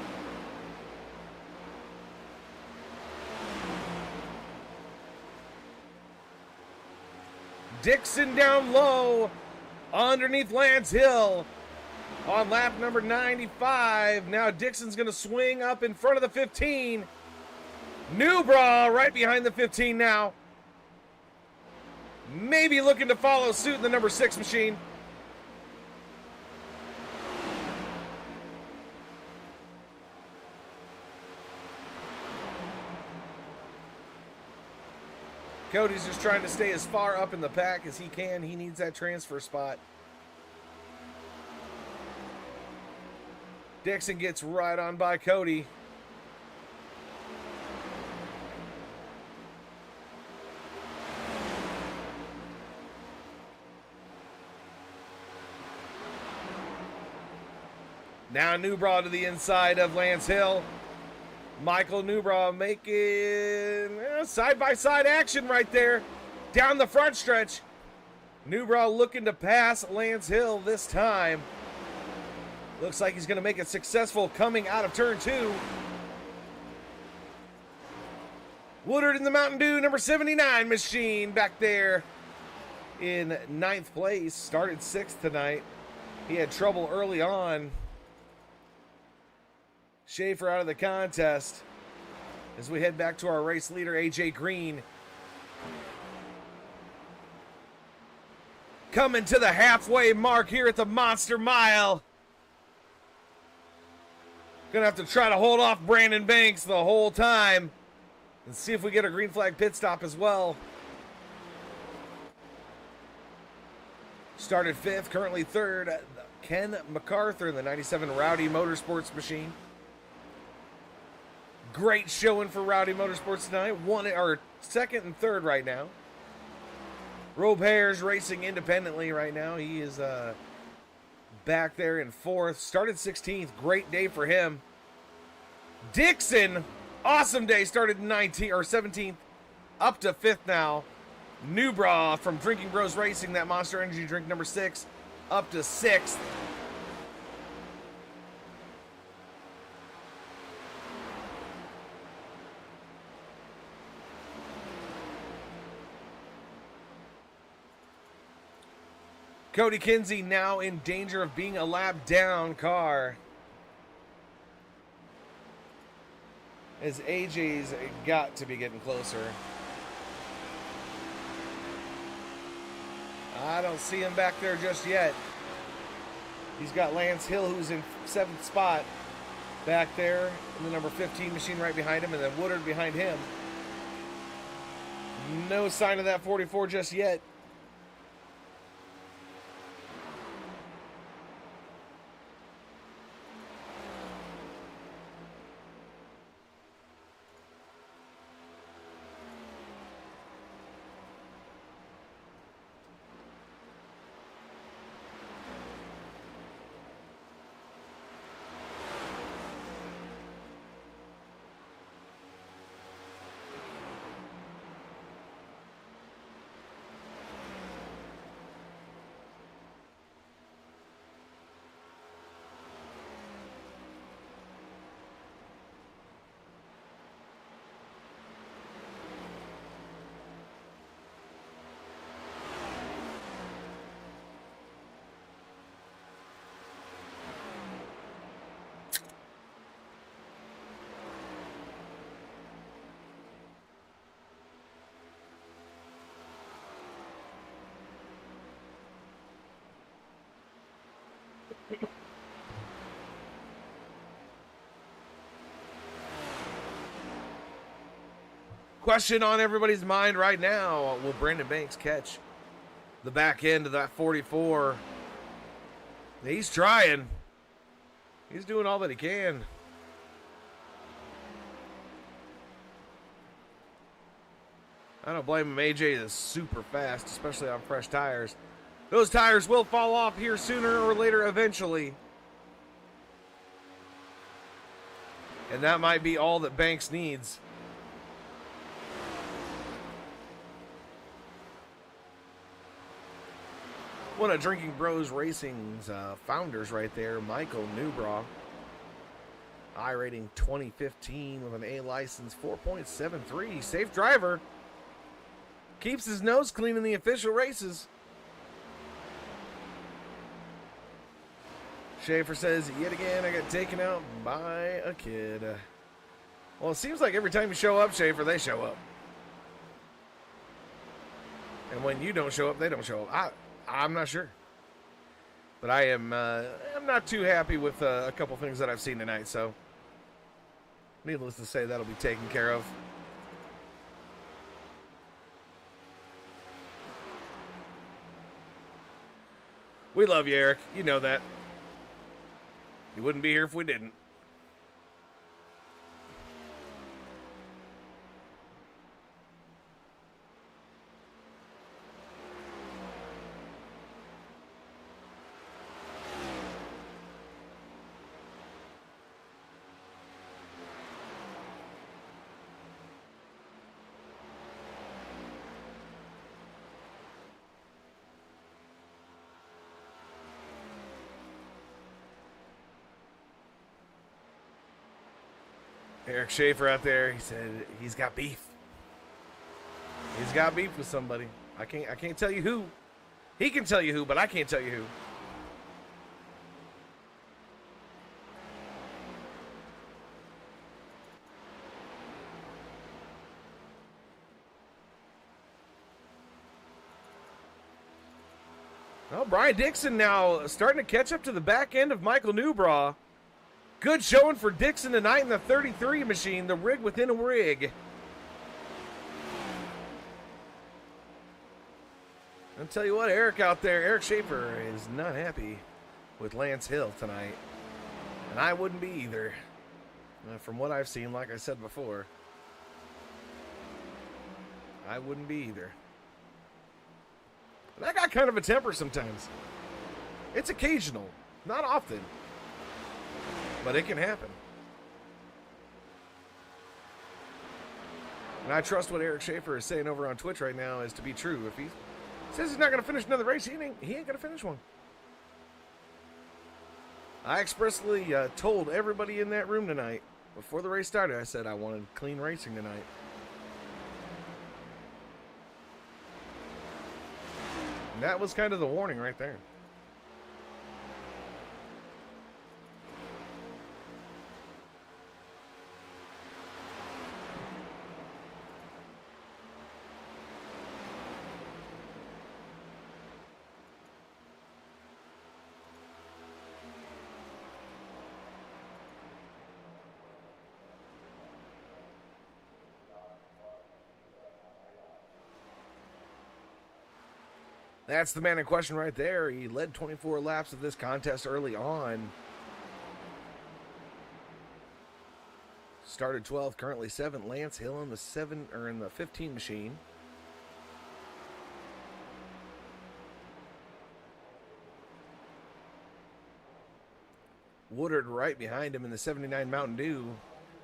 S3: Dixon down low underneath Lance Hill on lap number 95. Now Dixon's going to swing up in front of the 15. Newbra right behind the 15 now. Maybe looking to follow suit in the number 6 machine. Cody's just trying to stay as far up in the pack as he can. He needs that transfer spot. Dixon gets right on by Cody. Now Newbra to the inside of Lance Hill. Michael Newbra making side-by-side action right there down the front stretch. Newbra looking to pass Lance Hill this time. Looks like he's going to make it successful coming out of turn 2. Woodard in the Mountain Dew number 79 machine back there in 9th place. Started 6th tonight. He had trouble early on. Schaefer out of the contest as we head back to our race leader, AJ Green. Coming to the halfway mark here at the Monster Mile. Gonna have to try to hold off Brandon Banks the whole time and see if we get a green flag pit stop as well. Started 5th, currently 3rd. Ken MacArthur in the 97 Rowdy Motorsports machine. Great showing for Rowdy Motorsports tonight. 2nd and 3rd right now. Robe Hare's racing independently right now. He is back there in 4th. Started 16th. Great day for him. Dixon, awesome day. Started 17th, up to 5th now. Newbra from Drinking Bros Racing, that Monster Energy drink number 6, up to 6th. Cody Kinsey now in danger of being a lap down car, as AJ's got to be getting closer. I don't see him back there just yet. He's got Lance Hill, who's in 7th spot back there, and the number 15 machine right behind him, and then Woodard behind him. No sign of that 44 just yet. Question on everybody's mind right now: will Brandon Banks catch the back end of that 44? He's trying. He's doing all that he can. I don't blame him. AJ is super fast, especially on fresh tires. Those tires will fall off here sooner or later eventually. And that might be all that Banks needs. One of Drinking Bros Racing's founders right there, Michael Newbraw. I rating 2015 with an A license, 4.73. Safe driver. Keeps his nose clean in the official races. Schaefer says, yet again, I got taken out by a kid. Well, it seems like every time you show up, Schaefer, they show up. And when you don't show up, they don't show up. I'm not sure. But I'm not too happy with a couple things that I've seen tonight, so needless to say, that'll be taken care of. We love you, Eric. You know that. You wouldn't be here if we didn't. Eric Schaefer out there, he said he's got beef. He's got beef with somebody. I can't tell you who. He can tell you who, but I can't tell you who. Well, Brian Dixon now starting to catch up to the back end of Michael Newbraw. Good showing for Dixon tonight in the 33 machine, the rig within a rig. I'll tell you what, Eric out there, Eric Schaefer is not happy with Lance Hill tonight. And I wouldn't be either. From what I've seen, like I said before, I wouldn't be either. And I got kind of a temper sometimes. It's occasional, not often. But it can happen. And I trust what Eric Schaefer is saying over on Twitch right now is to be true. If he says he's not going to finish another race, he ain't going to finish one. I expressly told everybody in that room tonight, before the race started, I said I wanted clean racing tonight. And that was kind of the warning right there. That's the man in question right there. He led 24 laps of this contest early on. Started 12th, currently 7th. Lance Hill in the 15 machine. Woodard right behind him in the 79 Mountain Dew.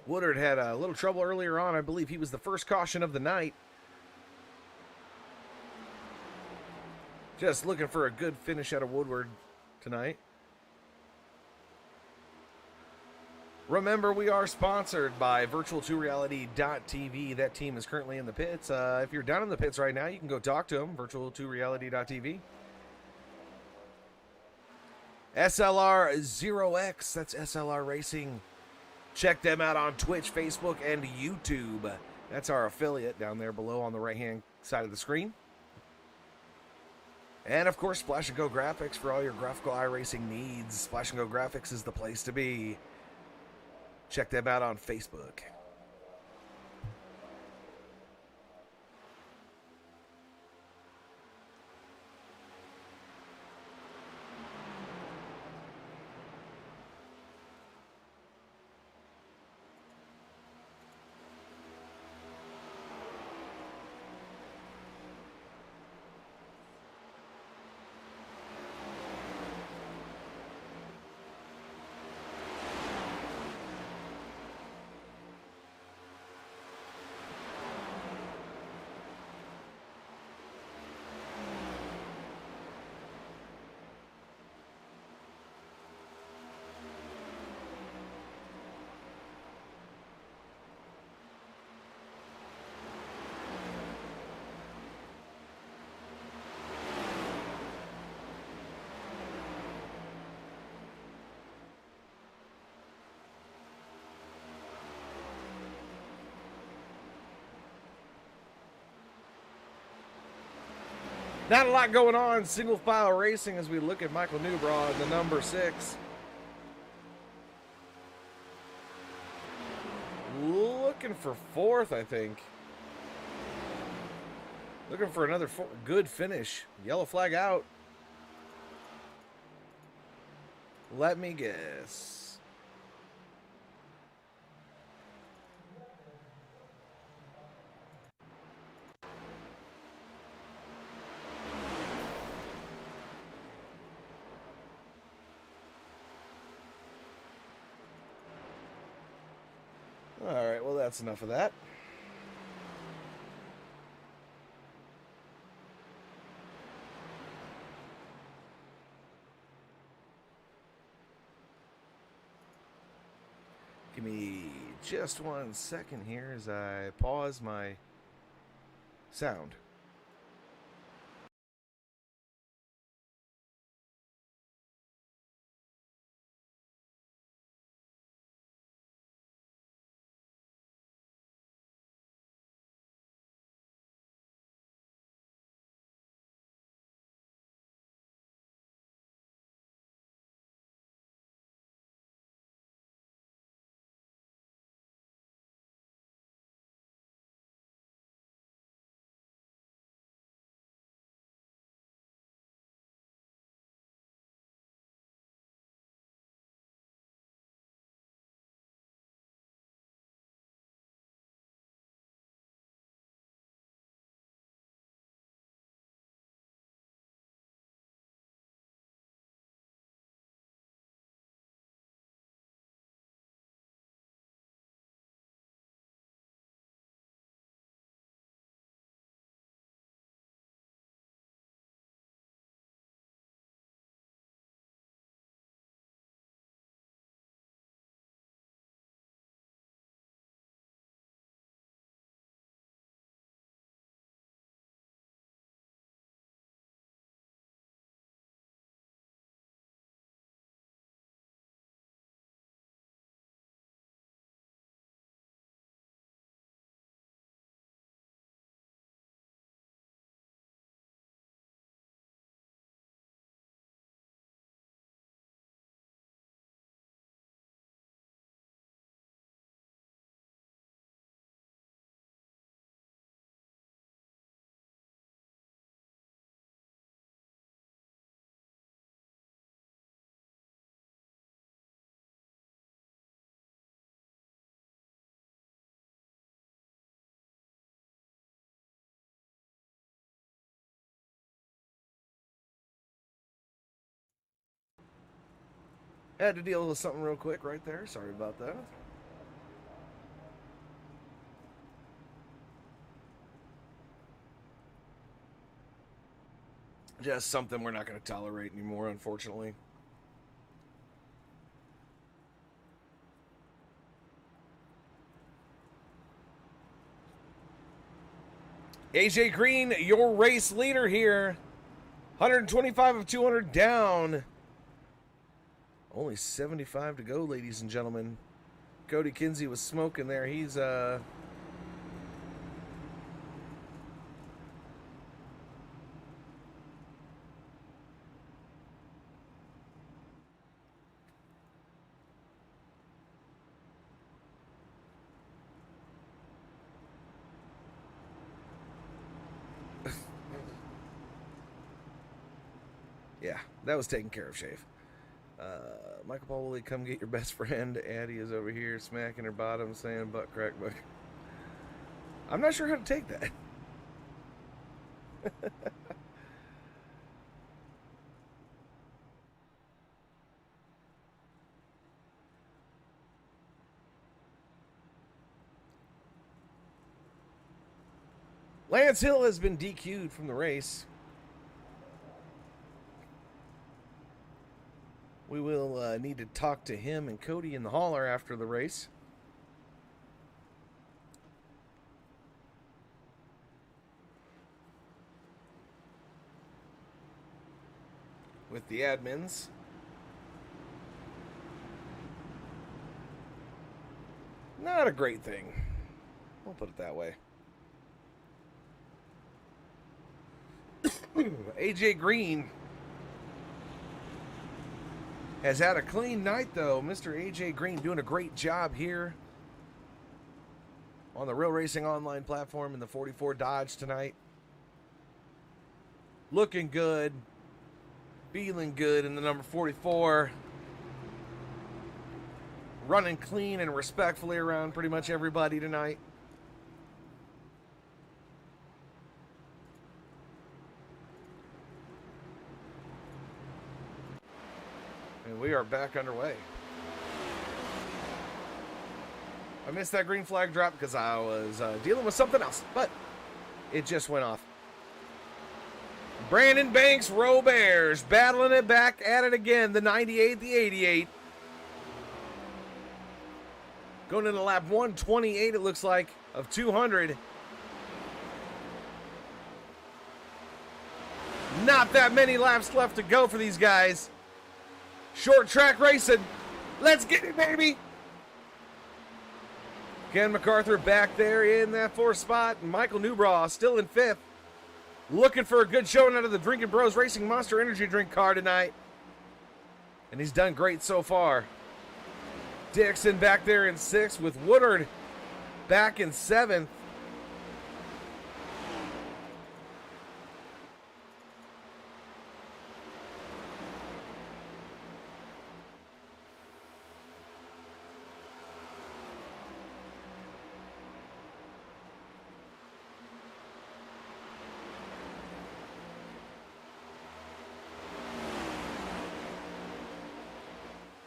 S3: Woodard had a little trouble earlier on. I believe he was the first caution of the night. Just looking for a good finish out of Woodward tonight. Remember, we are sponsored by Virtual2Reality.tv. That team is currently in the pits. If you're down in the pits right now, you can go talk to them, Virtual2Reality.tv. SLR 0X, that's SLR Racing. Check them out on Twitch, Facebook, and YouTube. That's our affiliate down there below on the right-hand side of the screen. And, of course, Splash & Go Graphics for all your graphical iRacing needs. Splash & Go Graphics is the place to be. Check them out on Facebook. Not a lot going on. Single file racing as we look at Michael Newbraw in the number 6. Looking for 4th, I think. Looking for another good finish. Yellow flag out. Let me guess. Alright, well, that's enough of that. Give me just 1 second here as I pause my sound. Had to deal with something real quick right there. Sorry about that. Just something we're not going to tolerate anymore, unfortunately. AJ Green, your race leader here. 125 of 200 down. Only 75 to go, ladies and gentlemen. Cody Kinsey was smoking there. He's yeah, that was taken care of, Shave. Michael Paul Woolley, come get your best friend. Addie is over here smacking her bottom, saying butt crack buck. I'm not sure how to take that. Lance Hill has been DQ'd from the race. We will need to talk to him and Cody in the hauler after the race. With the admins. Not a great thing. We'll put it that way. AJ Green has had a clean night, though. Mr. AJ Green doing a great job here on the Real Racing Online platform in the 44 Dodge tonight. Looking good. Feeling good in the number 44. Running clean and respectfully around pretty much everybody tonight. And we are back underway. I missed that green flag drop because I was dealing with something else, but it just went off. Brandon Banks, Robears, battling it back at it again. The 98, the 88. Going into lap 128, it looks like, of 200. Not that many laps left to go for these guys. Short track racing. Let's get it, baby. Ken MacArthur back there in that fourth spot. And Michael Newbraw still in fifth. Looking for a good showing out of the Drinking Bros Racing Monster Energy Drink car tonight. And he's done great so far. Dixon back there in sixth with Woodard back in seventh.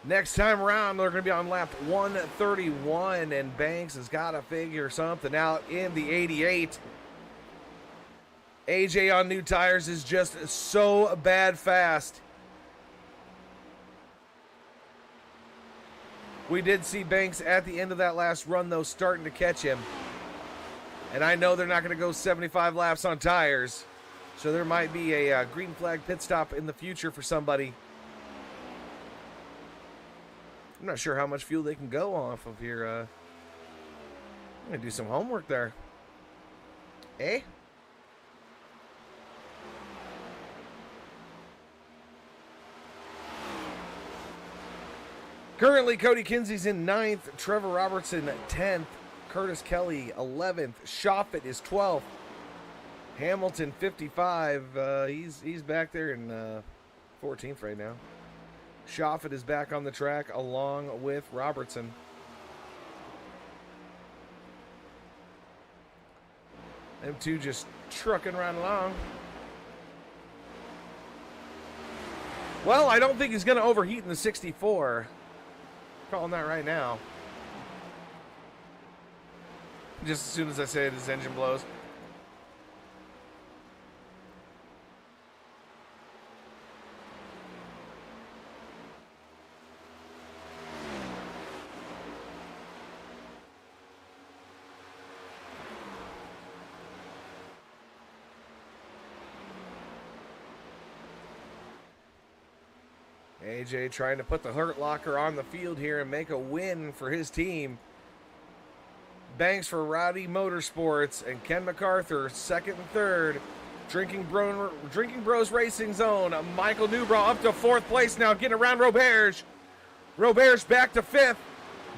S3: Next time around, they're going to be on lap 131, and Banks has got to figure something out in the 88. AJ on new tires is just so bad fast. We did see Banks at the end of that last run, though, starting to catch him. And I know they're not going to go 75 laps on tires, so there might be a green flag pit stop in the future for somebody. I'm not sure how much fuel they can go off of here. I'm going to do some homework there. Eh? Currently, Cody Kinsey's in 9th. Trevor Robertson 10th. Curtis Kelly 11th. Shoffett is 12th. Hamilton 55. He's back there in 14th right now. Shoffett is back on the track along with Robertson. Them two just trucking right along. Well, I don't think he's going to overheat in the 64. Calling that right now. Just as soon as I say it, his engine blows. AJ trying to put the Hurt Locker on the field here and make a win for his team. Banks for Rowdy Motorsports and Ken MacArthur, second and third. Drinking Bros Racing Zone. Michael Newbraw up to fourth place now, getting around Roberge. Roberge back to fifth.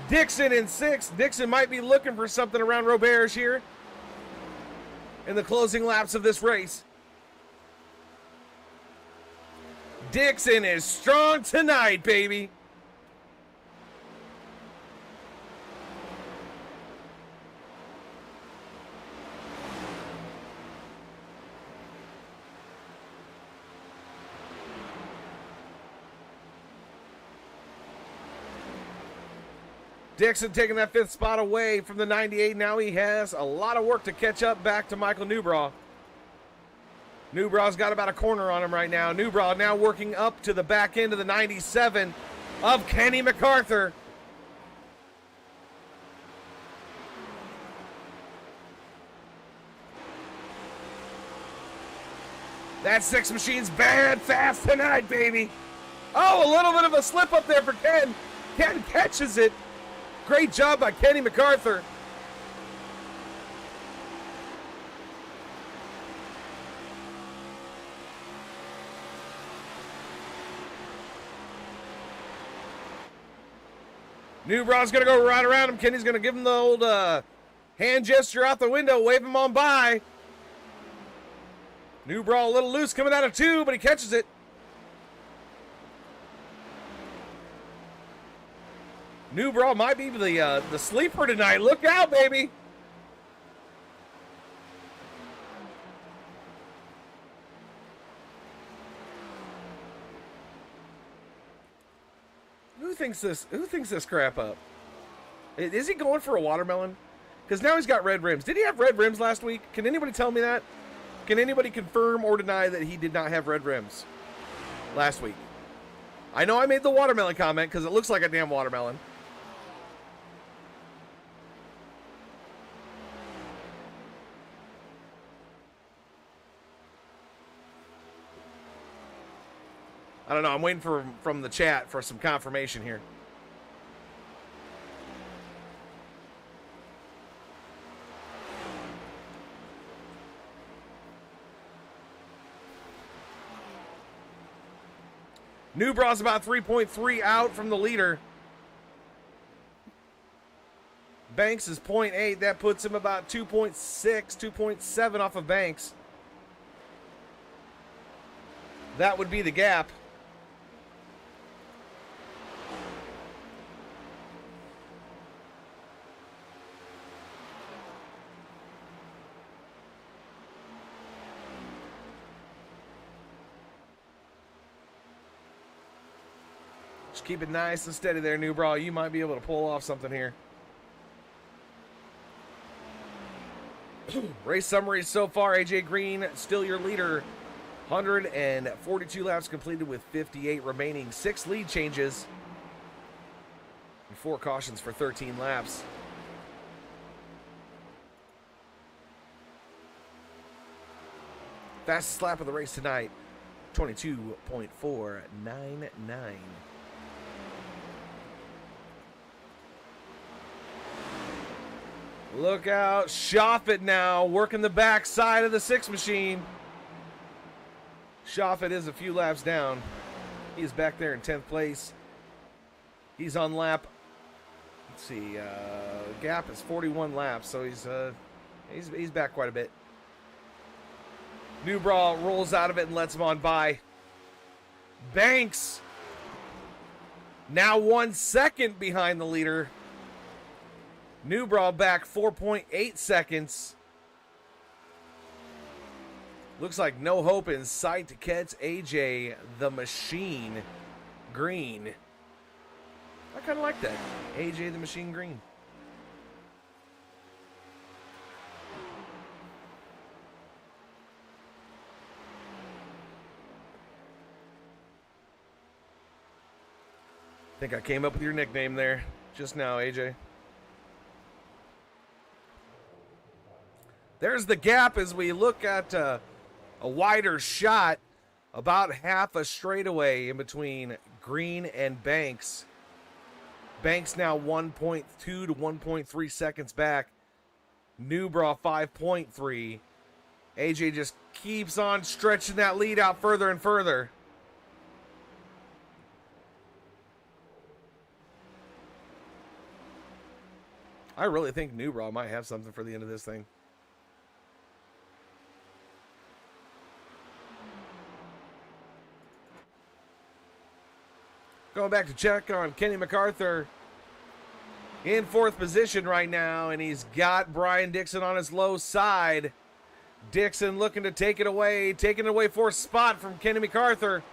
S3: Dixon in sixth. Dixon might be looking for something around Roberge here in the closing laps of this race. Dixon is strong tonight, baby. Dixon taking that fifth spot away from the 98. Now he has a lot of work to catch up back to Michael Newbraw. Newbraw's got about a corner on him right now. Newbraw now working up to the back end of the 97 of Kenny MacArthur. That six machine's bad fast tonight, baby. Oh, a little bit of a slip up there for Ken. Ken catches it. Great job by Kenny MacArthur. Newbraw's going to go right around him. Kenny's going to give him the old hand gesture out the window, wave him on by. Newbraw a little loose coming out of two, but he catches it. Newbraw might be the sleeper tonight. Look out, baby. Who thinks this crap up? Is he going for a watermelon? Because now he's got red rims. Did he have red rims last week? Can anybody tell me that? Can anybody confirm or deny that he did not have red rims last week? I know I made the watermelon comment because it looks like a damn watermelon. I don't know. I'm waiting from the chat for some confirmation here. Newbraw's about 3.3 out from the leader. Banks is 0.8. That puts him about 2.6, 2.7 off of Banks. That would be the gap. Just keep it nice and steady there, Newbraw. You might be able to pull off something here. Race summary so far. AJ Green, still your leader. 142 laps completed with 58 remaining. 6 lead changes. And 4 cautions for 13 laps. Fastest lap of the race tonight. 22.499. Look out. Shoffett now working the back side of the 6 machine. Shoffett is a few laps down. He's back there in 10th place. He's on lap. Let's see. Gap is 41 laps, so he's back quite a bit. Newbraw rolls out of it and lets him on by. Banks now 1 second behind the leader. Newbraw back 4.8 seconds. Looks like no hope in sight to catch AJ the Machine Green. I kind of like that. AJ the Machine Green. I think I came up with your nickname there just now, AJ. There's the gap as we look at a wider shot, about half a straightaway in between Green and Banks. Banks now 1.2 to 1.3 seconds back. Newbraw 5.3. AJ just keeps on stretching that lead out further and further. I really think Newbraw might have something for the end of this thing. Going back to check on Kenny MacArthur. In fourth position right now, and he's got Brian Dixon on his low side. Dixon looking to take it away. Taking it away for a spot from Kenny MacArthur.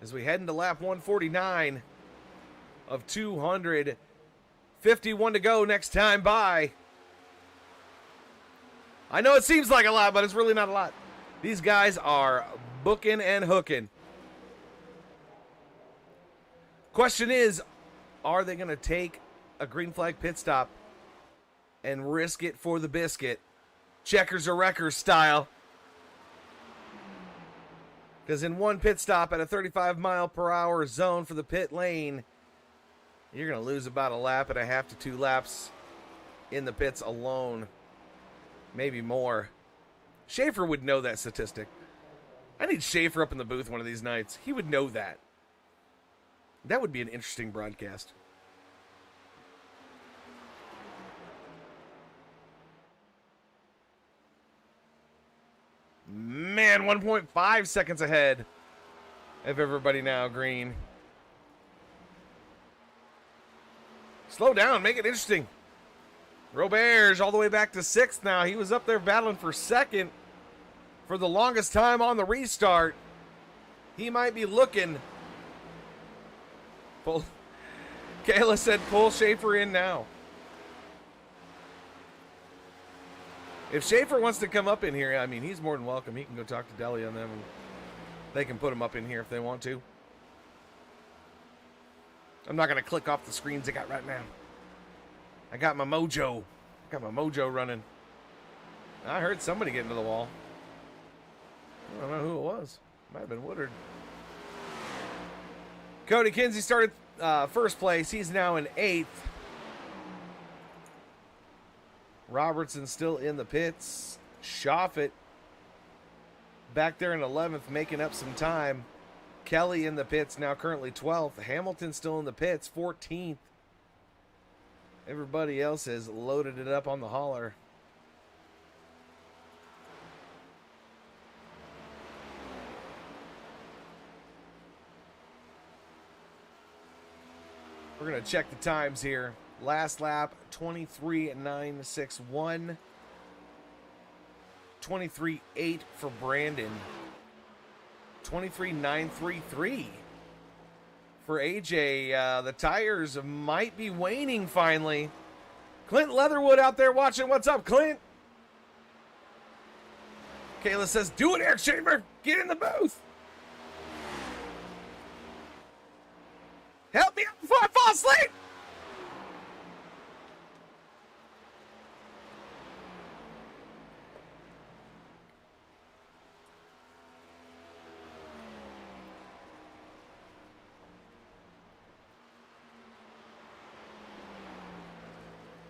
S3: As we head into lap 149 of 251 to go next time by. I know it seems like a lot, but it's really not a lot. These guys are booking and hooking. Question is, are they going to take a green flag pit stop and risk it for the biscuit? Checkers or wreckers style. Because in one pit stop at a 35-mile-per-hour zone for the pit lane, you're going to lose about a lap and a half to 2 laps in the pits alone. Maybe more. Schaefer would know that statistic. I need Schaefer up in the booth one of these nights. He would know that. That would be an interesting broadcast. Man, 1.5 seconds ahead of everybody now, Green. Slow down, make it interesting. Roberge all the way back to 6th now. He was up there battling for 2nd for the longest time on the restart. He might be looking. Kayla said pull Schaefer in now. If Schaefer wants to come up in here, I mean, he's more than welcome. He can go talk to Deli on them, and they can put him up in here if they want to. I'm not going to click off the screens I got right now. I got my mojo. Running. I heard somebody get into the wall. I don't know who it was. Might have been Woodard. Cody Kinsey started first place. He's now in 8th. Robertson still in the pits. Shoffett back there in 11th, making up some time. Kelly in the pits, now currently 12th. Hamilton still in the pits, 14th. Everybody else has loaded it up on the hauler. We're going to check the times here. Last lap, 23.961. 23.8 for Brandon. 23.933 for AJ. The tires might be waning finally. Clint Leatherwood out there watching. What's up, Clint? Kayla says, do it, Eric Chamber. Get in the booth. Help me out before I fall asleep.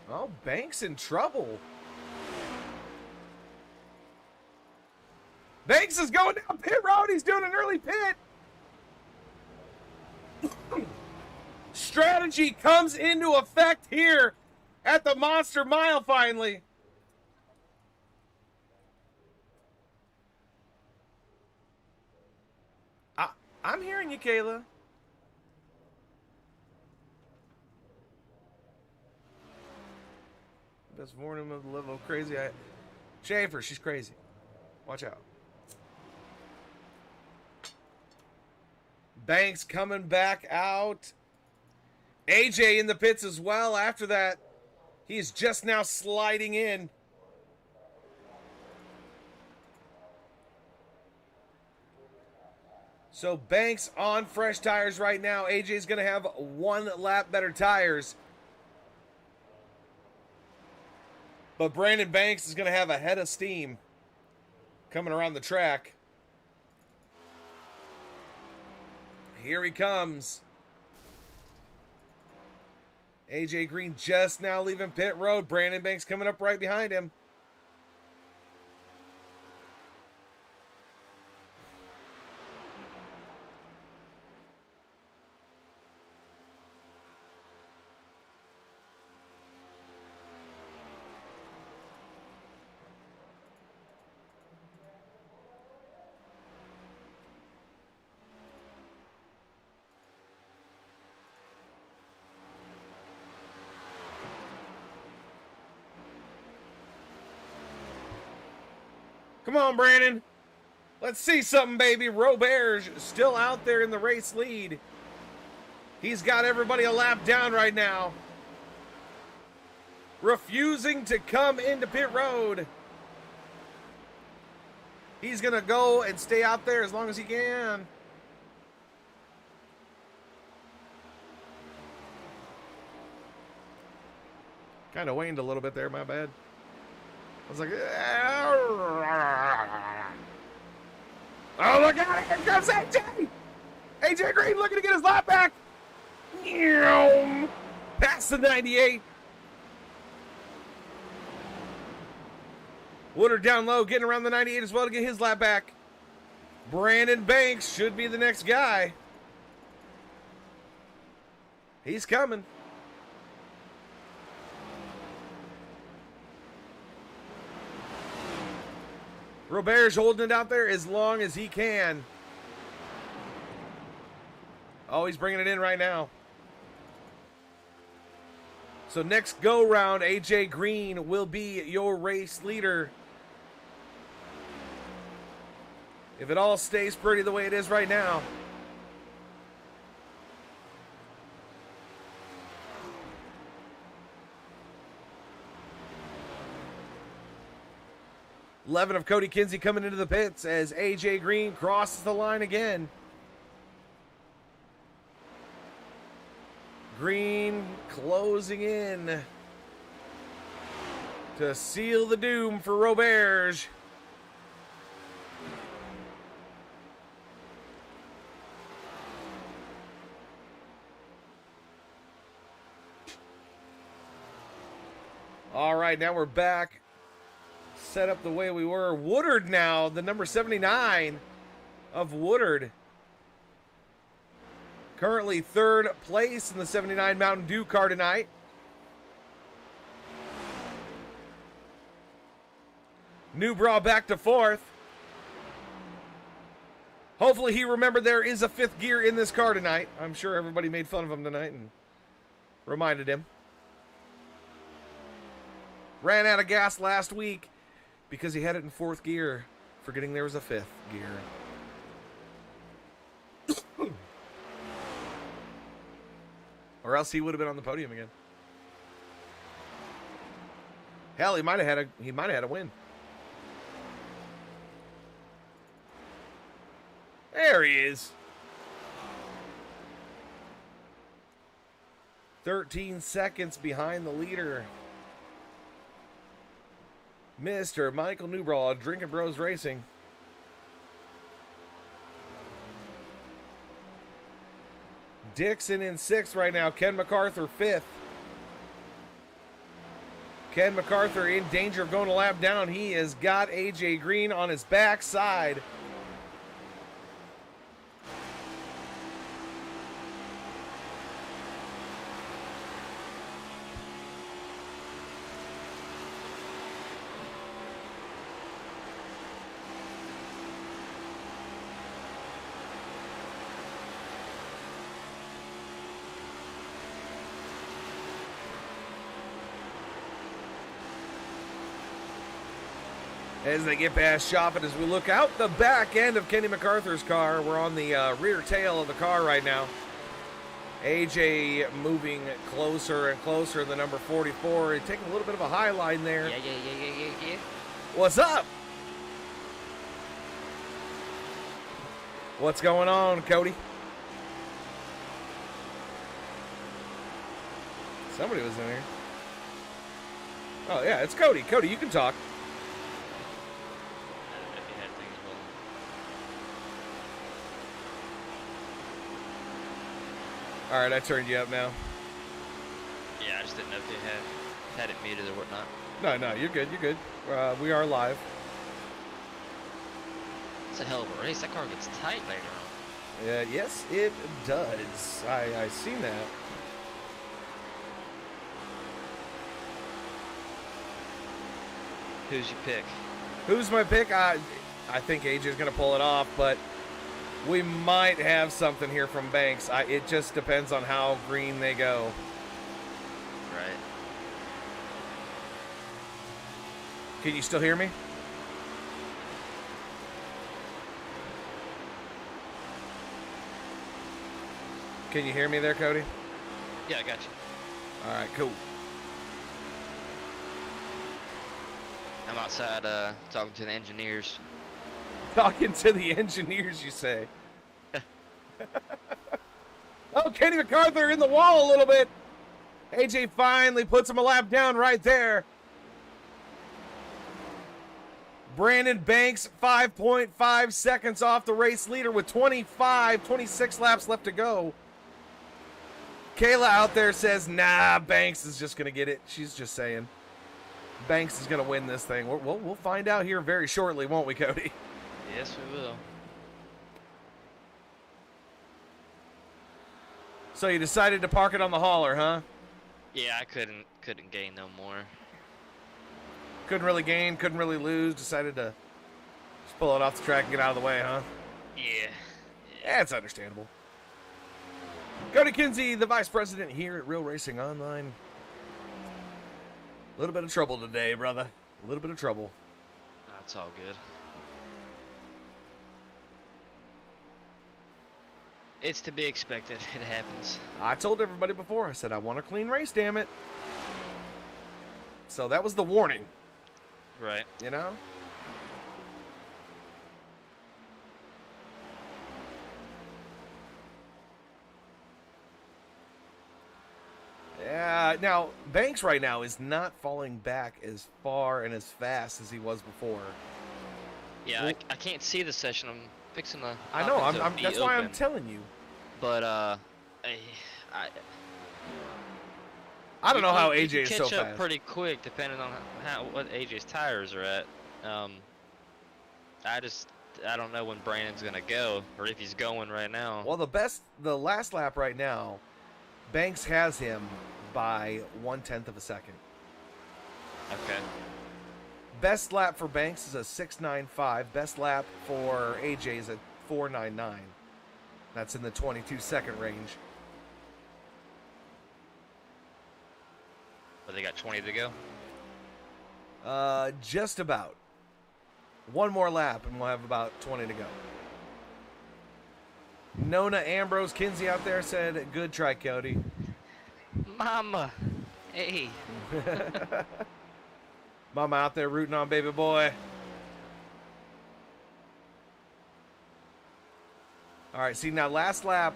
S3: Oh, Banks in trouble. Banks is going down pit road. He's doing an early pit. Strategy comes into effect here at the Monster Mile finally. I'm hearing you, Kayla. Best warning of the level of crazy. Schaefer, she's crazy. Watch out. Banks coming back out. AJ in the pits as well after that. He's just now sliding in. So Banks on fresh tires right now. AJ's going to have 1 lap better tires. But Brandon Banks is going to have a head of steam coming around the track. Here he comes. AJ Green just now leaving pit road. Brandon Banks coming up right behind him. Come on, Brandon. Let's see something, baby. Roberge still out there in the race lead. He's got everybody a lap down right now. Refusing to come into pit road. He's going to go and stay out there as long as he can. Kind of waned a little bit there, my bad. I was like, oh, look out, here comes AJ! AJ Green looking to get his lap back. Past the 98. Woodard down low, getting around the 98 as well to get his lap back. Brandon Banks should be the next guy. He's coming. Roberge holding it out there as long as he can. Oh, he's bringing it in right now. So next go round, AJ Green will be your race leader. If it all stays pretty the way it is right now. Eleven of Cody Kinsey coming into the pits as AJ Green crosses the line again. Green closing in to seal the doom for Roberge. All right, now we're back. Set up the way we were. Woodard now, the number 79 of Woodard. Currently third place in the 79 Mountain Dew car tonight. Newbraw back to fourth. Hopefully he remembered there is a fifth gear in this car tonight. I'm sure everybody made fun of him tonight and reminded him. Ran out of gas last week because he had it in fourth gear, forgetting there was a fifth gear. Or else he would have been on the podium again. Hell, he might have had a win. There he is. 13 seconds behind the leader. Mr. Michael Newbraw, Drinking Bros Racing. Dixon in sixth right now. Ken MacArthur fifth. Ken MacArthur in danger of going a lap down. He has got AJ Green on his backside. As they get past Shopping, as we look out the back end of Kenny MacArthur's car, we're on the rear tail of the car right now. AJ moving closer and closer to the number 44. He's taking a little bit of a high line there.
S4: Yeah.
S3: What's up? What's going on, Cody? Somebody was in here. Oh, yeah, it's Cody. Cody, you can talk. All right, I turned you up now.
S4: Yeah, I just didn't know if you had it muted or whatnot.
S3: No, you're good. You're good. We are live.
S4: It's a hell of a race. That car gets tight later on.
S3: Yes, it does. I seen that.
S4: Who's your pick?
S3: Who's my pick? I think AJ's going to pull it off, but we might have something here from Banks. It just depends on how green they go.
S4: Right.
S3: Can you still hear me? Can you hear me there, Cody?
S4: Yeah, I got you.
S3: All right, cool.
S4: I'm outside talking to the engineers.
S3: Talking to the engineers, you say? Oh, Kenny MacArthur in the wall a little bit. AJ finally puts him a lap down right there. Brandon Banks, 5.5 seconds off the race leader with 26 laps left to go. Kayla out there says, nah, Banks is just going to get it. She's just saying. Banks is going to win this thing. We'll find out here very shortly, won't we, Cody?
S4: Yes, we will.
S3: So you decided to park it on the hauler, huh?
S4: Yeah, I couldn't gain no more.
S3: Couldn't really gain, couldn't really lose. Decided to just pull it off the track and get out of the way, huh?
S4: Yeah.
S3: Yeah, it's understandable. Cody Kinsey, the vice president here at Real Racing Online. A little bit of trouble today, brother. A little bit of trouble.
S4: That's all good. It's to be expected. It happens.
S3: I told everybody before, I said, I want a clean race, damn it. So that was the warning,
S4: Right.
S3: you know? Yeah, now, Banks right now is not falling back as far and as fast as he was before.
S4: Yeah,
S3: Well-
S4: I can't see the session. I'm fixing the.
S3: I know,
S4: offensive
S3: that's
S4: be
S3: why I'm
S4: open.
S3: telling you.
S4: But
S3: I don't know how
S4: you
S3: AJ is
S4: can
S3: so
S4: catch up
S3: fast.
S4: pretty quick depending on what AJ's tires are at. I don't know when Brandon's gonna go or if he's going right now.
S3: Well, the last lap right now, Banks has him by 1/10 of a second.
S4: Okay.
S3: Best lap for Banks is a 6.95. Best lap for AJ is a 4.99. That's in the 22-second range.
S4: But they got 20 to go.
S3: Just about. One more lap, and we'll have about 20 to go. Nona Ambrose Kinsey out there said, good try, Cody.
S4: Mama, hey.
S3: Mama out there rooting on baby boy. All right, see, now last lap,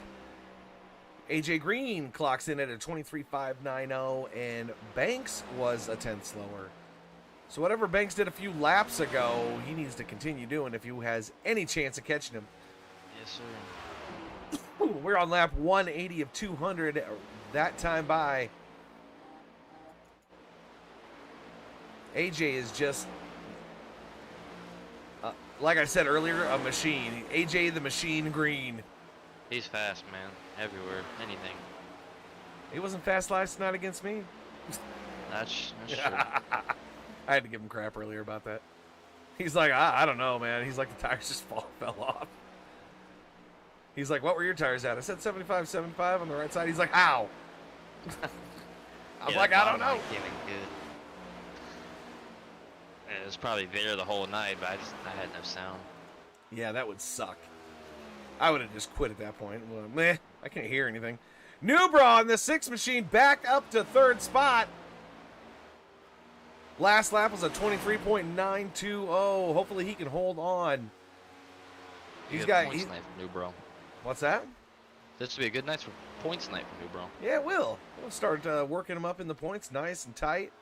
S3: AJ Green clocks in at a 23.590, and Banks was a 10th slower. So whatever Banks did a few laps ago, he needs to continue doing if he has any chance of catching him.
S4: Yes, sir.
S3: We're on lap 180 of 200, that time by. AJ is just, like I said earlier, a machine. AJ the Machine Green.
S4: He's fast, man. Everywhere, anything.
S3: He wasn't fast last night against me.
S4: That's true.
S3: I had to give him crap earlier about that. He's like, I don't know, man. He's like, the tires just fell off. He's like, what were your tires at? I said 75 on the right side. He's like, how? I'm
S4: Yeah,
S3: like,
S4: that
S3: I don't
S4: bottom
S3: know.
S4: line came in good. It was probably there the whole night, but I had no sound.
S3: Yeah, that would suck. I would have just quit at that point. Well, meh, I can't hear anything. Newbra in the 6 machine back up to 3rd spot. Last lap was a 23.920. Hopefully he can hold on. He's got
S4: points night for Newbro.
S3: What's that?
S4: This would be a good night for points night for Newbro.
S3: Yeah, it will. We'll start working him up in the points, nice and tight.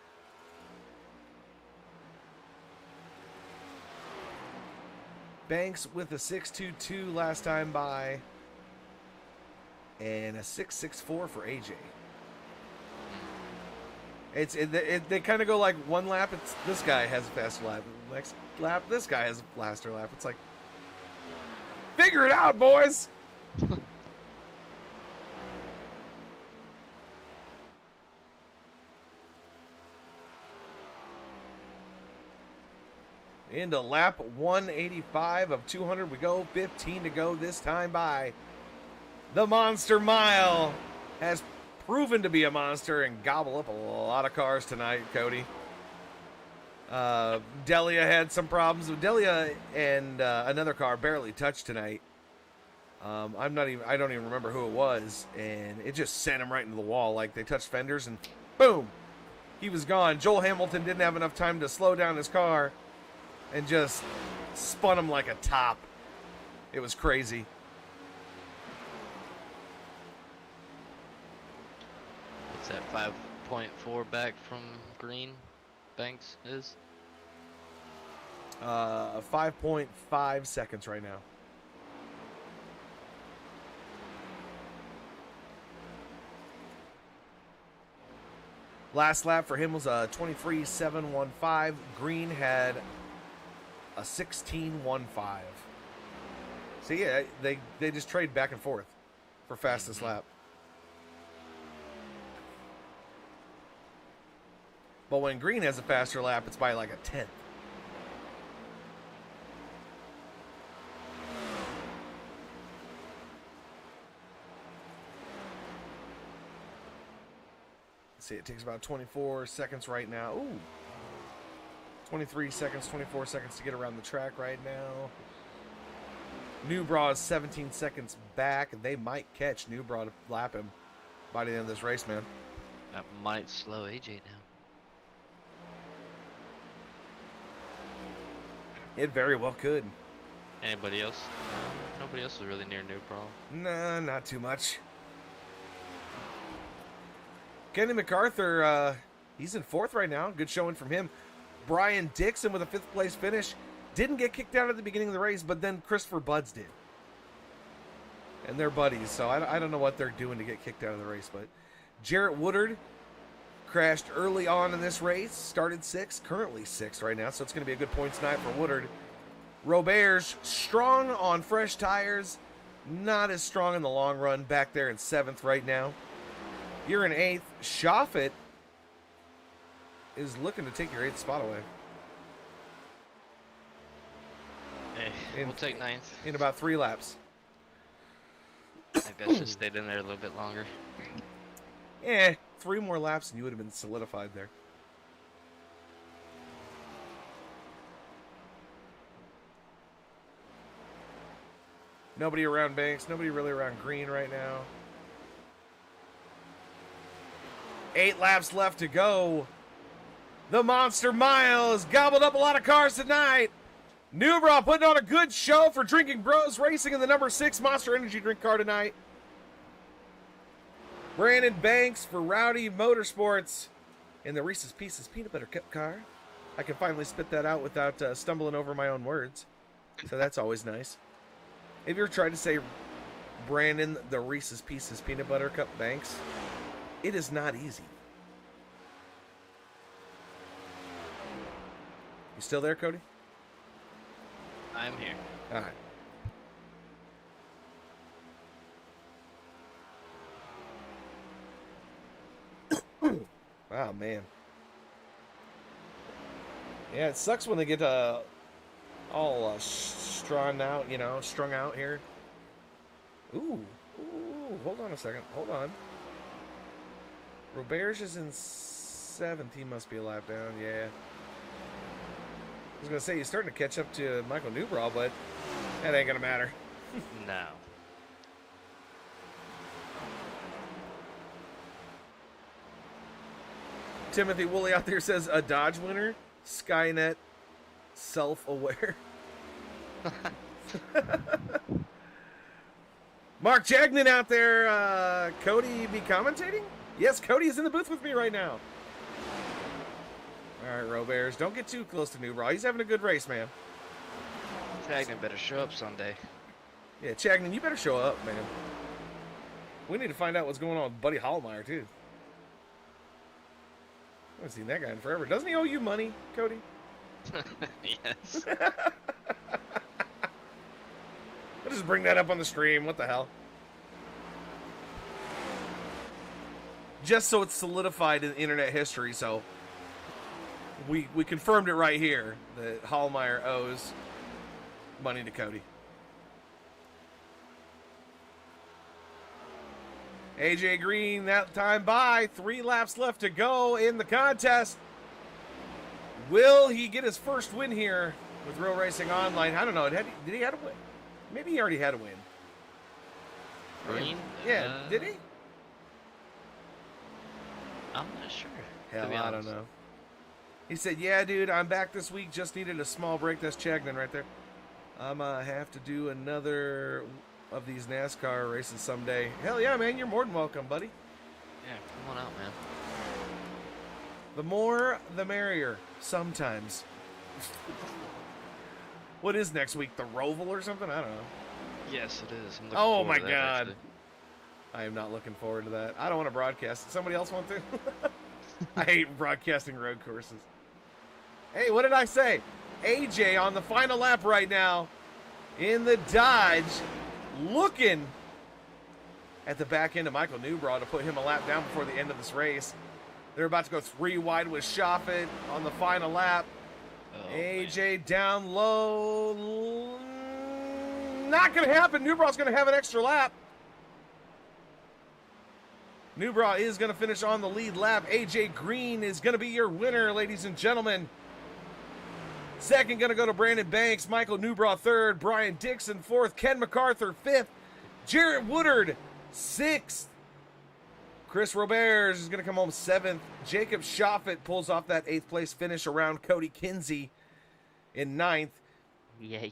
S3: Banks with a 6.22 last time by, and a 6.64 for AJ. They kind of go like one lap. It's this guy has a faster lap. Next lap, this guy has a faster lap. It's like, figure it out, boys. Into lap 185 of 200 we go. 15 to go this time by. The Monster Mile has proven to be a monster and gobble up a lot of cars tonight, Cody. Delia had some problems. Delia and another car barely touched tonight. I don't even remember who it was, and it just sent him right into the wall. Like they touched fenders and boom, he was gone. Joel Hamilton didn't have enough time to slow down his car and just spun him like a top. It was crazy.
S4: What's that, 5.4 back from green? Banks is?
S3: 5.5 seconds right now. Last lap for him was a 23.715. Green had a 16.15. So yeah, they just trade back and forth for fastest lap. But when Green has a faster lap, it's by like a tenth. See, it takes about 24 seconds right now. Ooh. 23 seconds, 24 seconds to get around the track right now. Newbra is 17 seconds back. They might catch Newbra to lap him by the end of this race, man.
S4: That might slow AJ down.
S3: It very well could.
S4: Anybody else? Nobody else was really near Newbra.
S3: Nah, not too much. Kenny MacArthur, he's in 4th right now. Good showing from him. Brian Dixon with a 5th place finish. Didn't get kicked out at the beginning of the race, but then Christopher Buds did. And they're buddies, so I don't know what they're doing to get kicked out of the race. But Jarrett Woodard crashed early on in this race. Started 6th, currently 6th right now, so it's going to be a good points night for Woodard. Robert's strong on fresh tires. Not as strong in the long run. Back there in 7th right now. You're in 8th. Shoffett is looking to take your 8th spot away.
S4: Hey, we'll take 9th.
S3: In about 3 laps.
S4: I think that should stayed in there a little bit longer.
S3: 3 more laps and you would have been solidified there. Nobody around Banks. Nobody really around Green right now. 8 laps left to go. The Monster Mile has gobbled up a lot of cars tonight. Newbra putting on a good show for Drinking Bros racing in the number 6 Monster Energy drink car tonight. Brandon Banks for Rowdy Motorsports in the Reese's Pieces Peanut Butter Cup car. I can finally spit that out without stumbling over my own words. So that's always nice. If you're trying to say Brandon the Reese's Pieces Peanut Butter Cup Banks, it is not easy. You still there, Cody?
S4: I'm here.
S3: All right. Wow, man. Yeah, it sucks when they get all strung out here. Ooh, hold on a second. Hold on. Roberge is in 7th. He must be a lap down, yeah. was going to say, he's starting to catch up to Michael Newbraw, but that ain't going to matter.
S4: No.
S3: Timothy Woolley out there says, a Dodge winner, Skynet, self-aware. Mark Jagnan out there, Cody be commentating? Yes, Cody is in the booth with me right now. All right, Robears, don't get too close to Newbraw. He's having a good race, man.
S4: Chagnon better show up Sunday.
S3: Yeah, Chagnon, you better show up, man. We need to find out what's going on with Buddy Hallmeyer, too. I haven't seen that guy in forever. Doesn't he owe you money, Cody?
S4: Yes.
S3: I'll just bring that up on the stream. What the hell? Just so it's solidified in internet history, so we confirmed it right here that Hallmeyer owes money to Cody. AJ Green, that time by. 3 laps left to go in the contest. Will he get his first win here with Real Racing Online? I don't know. Did he have a win? Maybe he already had a win.
S4: Green?
S3: Yeah, did he?
S4: I'm not sure.
S3: Hell, I don't know. He said, yeah, dude, I'm back this week. Just needed a small break. That's Chagnon right there. I'm going to have to do another of these NASCAR races someday. Hell yeah, man. You're more than welcome, buddy.
S4: Yeah, come on out, man.
S3: The more, the merrier. Sometimes. What is next week? The Roval or something? I don't know.
S4: Yes, it is.
S3: Oh, my God. I am not looking forward to that. I don't want to broadcast it. Somebody else want to? I hate broadcasting road courses. Hey, what did I say? AJ on the final lap right now in the Dodge, looking at the back end of Michael Newbraw to put him a lap down before the end of this race. They're about to go 3 wide with Shoffett on the final lap. Oh, AJ man. Down low. Not going to happen. Newbraw's going to have an extra lap. Newbraw is going to finish on the lead lap. AJ Green is going to be your winner, ladies and gentlemen. Second going to go to Brandon Banks. Michael Newbraw third. Brian Dixon fourth. Ken MacArthur fifth. Jarrett Woodard sixth. Chris Roberts is going to come home seventh. Jacob Shoffett pulls off that 8th place finish around Cody Kinsey in 9th.
S4: Yeah.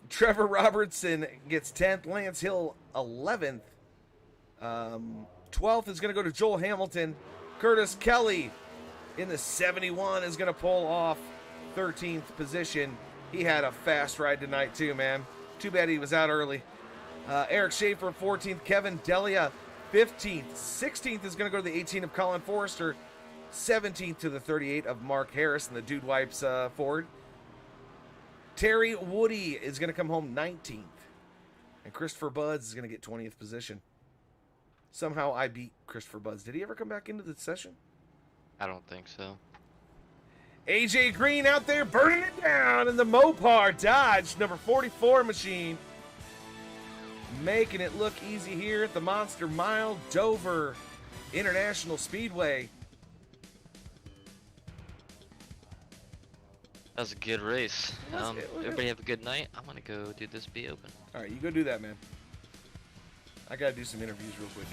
S3: Trevor Robertson gets 10th. Lance Hill 11th. 12th is going to go to Joel Hamilton. Curtis Kelly in the 71 is going to pull off 13th position. He had a fast ride tonight too, man. Too bad he was out early. Eric Schaefer 14th. Kevin Delia 15th. 16th is going to go to the 18 of Colin Forrester. 17th to the 38 of Mark Harris and the Dude Wipes Ford. Terry Woody is going to come home 19th. And Christopher Buds is going to get 20th position. Somehow I beat Christopher Buds. Did he ever come back into the session?
S4: I don't think so.
S3: AJ Green out there burning it down in the Mopar Dodge number 44 machine. Making it look easy here at the Monster Mile Dover International Speedway.
S4: That was a good race. Everybody have a good night. I'm going to go do this B Open.
S3: All right, you go do that, man. I got to do some interviews real quick.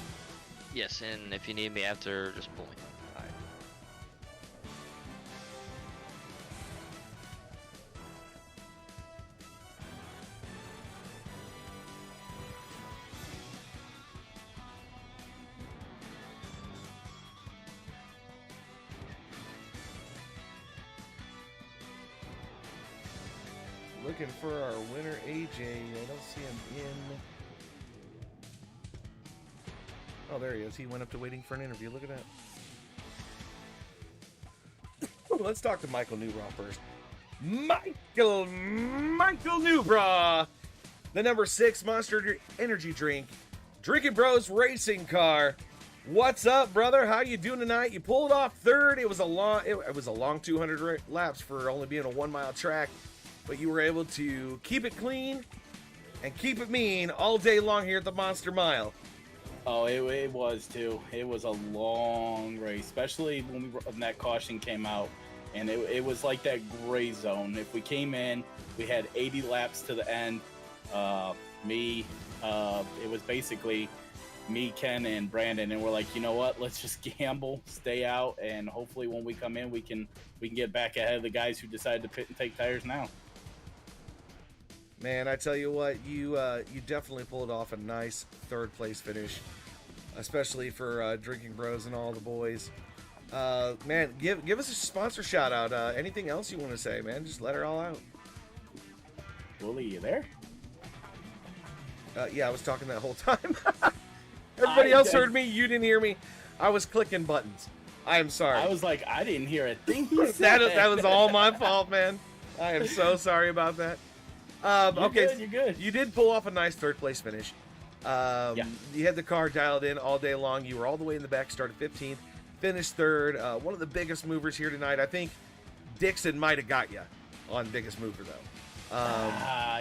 S4: Yes, and if you need me after, just pull me.
S3: All right. Looking for our winner, AJ. I don't see him in. Oh, there he is. He went up to waiting for an interview. Look at that. Let's talk to Michael Newbraw first. Michael Newbraw, the number 6 Monster Energy drink, Drinking Bros racing car. What's up, brother? How you doing tonight? You pulled off third. It was a long 200 laps for only being a 1-mile track, but you were able to keep it clean and keep it mean all day long here at the Monster Mile.
S5: Oh, it was too. It was a long race, especially when that caution came out. and it was like that gray zone. If we came in, we had 80 laps to the end. It was basically me, Ken, and Brandon, and we're like, you know what? Let's just gamble, stay out, and hopefully when we come in, we can get back ahead of the guys who decided to pit and take tires now.
S3: Man, I tell you what, you definitely pulled off a nice third place finish, especially for Drinking Bros and all the boys. Man, give us a sponsor shout out. Anything else you want to say, man? Just let her all out.
S5: Willie, you there?
S3: Yeah, I was talking that whole time. Everybody else heard me. You didn't hear me. I was clicking buttons. I am sorry.
S5: I was like, I didn't hear a thing he said.
S3: that was all my fault, man. I am so sorry about that. Okay,
S5: you're good.
S3: You did pull off a nice third place finish.
S5: Yeah.
S3: You had the car dialed in all day long. You were all the way in the back, started 15th, finished third. One of the biggest movers here tonight. I think Dixon might have got you on biggest mover, though.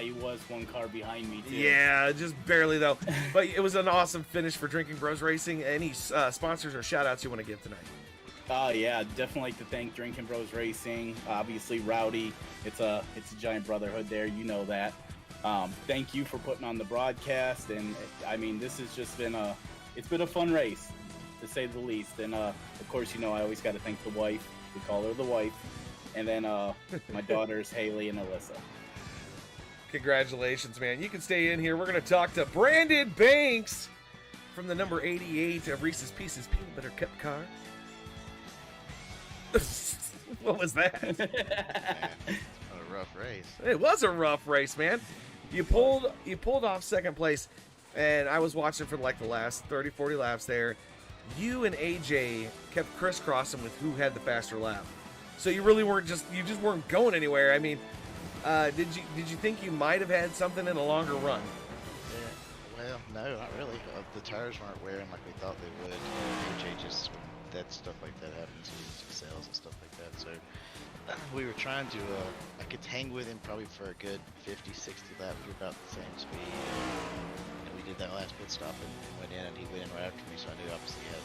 S5: He was one car behind me, too.
S3: Yeah, just barely, though. But it was an awesome finish for Drinking Bros Racing. Any sponsors or shout-outs you want to give tonight?
S5: Yeah, definitely like to thank Drinking Bros Racing. Obviously, Rowdy. It's a giant brotherhood there. You know that. Thank you for putting on the broadcast. And, I mean, this has just been it's been a fun race, to say the least. And, of course, you know, I always got to thank the wife. We call her the wife. And then my daughters, Haley and Alyssa.
S3: Congratulations, man. You can stay in here. We're going to talk to Brandon Banks from the number 88 of Reese's Pieces Peanut Butter Cup car. What was that?
S6: What a rough race.
S3: It was a rough race, man. You pulled off second place, and I was watching for like the last 30, 40 laps there. You and AJ kept crisscrossing with who had the faster lap. So you really weren't just weren't going anywhere. I mean, did you think you might have had something in a longer run?
S6: Yeah. Well, no, not really. The tires weren't wearing like we thought they would. AJ just, that stuff like that happens. He excels and stuff like that. So we were trying to, I could hang with him probably for a good 50, 60 laps. We were about the same speed. And we did that last pit stop and went in, and he went in right after me, so I knew obviously he had.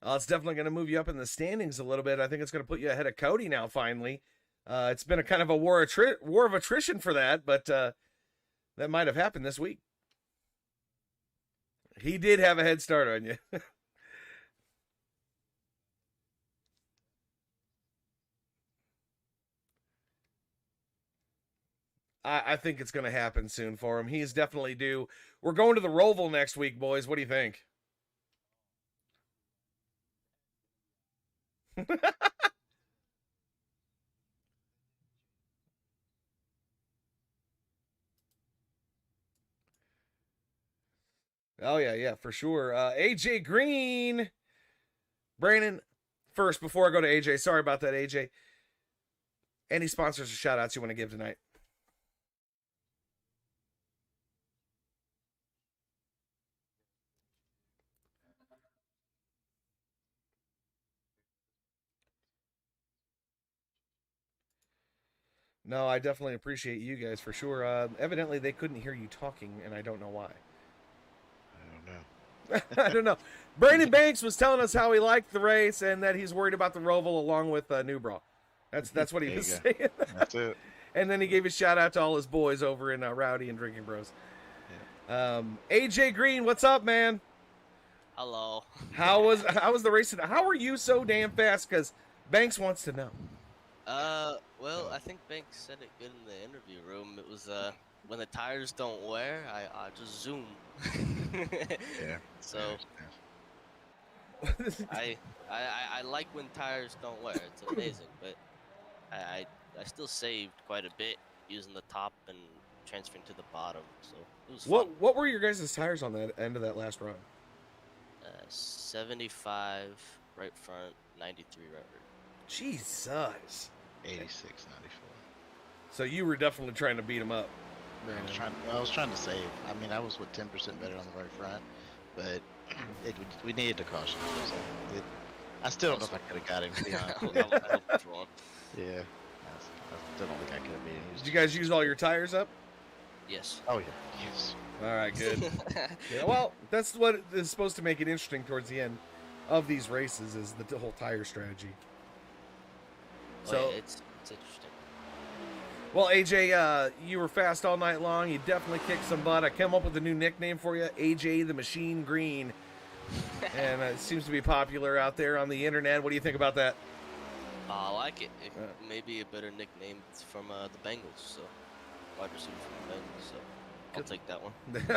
S3: It's definitely going to move you up in the standings a little bit. I think it's going to put you ahead of Cody now, finally. It's been a kind of a war of attrition for that, but that might have happened this week. He did have a head start on you. I think it's going to happen soon for him. He's definitely due. We're going to the Roval next week, boys. What do you think? Oh, yeah, for sure. AJ Green. Brandon, first, before I go to AJ, sorry about that, AJ. Any sponsors or shout outs you want to give tonight? No, I definitely appreciate you guys for sure. Evidently, they couldn't hear you talking, and I don't know why.
S6: I don't know.
S3: I don't know. Brandon Banks was telling us how he liked the race and that he's worried about the Roval along with Newbraw. That's what he was saying.
S6: That's it.
S3: And then he gave a shout out to all his boys over in Rowdy and Drinking Bros. Yeah. AJ Green, what's up, man?
S7: Hello.
S3: How was the race? How are you so damn fast? Because Banks wants to know.
S7: Well, I think Banks said it good in the interview room. It was when the tires don't wear, I just zoom.
S6: Yeah.
S7: So I like when tires don't wear. It's amazing, but I still saved quite a bit using the top and transferring to the bottom. So it was fun.
S3: What were your guys' tires on that end of that last run?
S7: 75 right front, 93 right rear.
S3: Jesus.
S6: 86, 94.
S3: So you were definitely trying to beat him up.
S6: I was trying to save. I mean, I was 10% better on the right front, but we needed to caution. So I still don't know if I could have got him, to be honest.
S7: I hope you won't.
S6: Yeah. I still don't think I could have beat him.
S3: Did you guys use all your tires up?
S7: Yes.
S6: Oh, yeah. Yes.
S3: All right, good. Yeah, well, that's what is supposed to make it interesting towards the end of these races is the whole tire strategy. So
S7: Oh, yeah, it's interesting.
S3: Well, AJ, you were fast all night long. You definitely kicked some butt. I came up with a new nickname for you, AJ the Machine Green. And it seems to be popular out there on the internet. What do you think about that?
S7: I like it. It may be a better nickname from the Bengals, so wide receiver from the Bengals. So I'll take that one.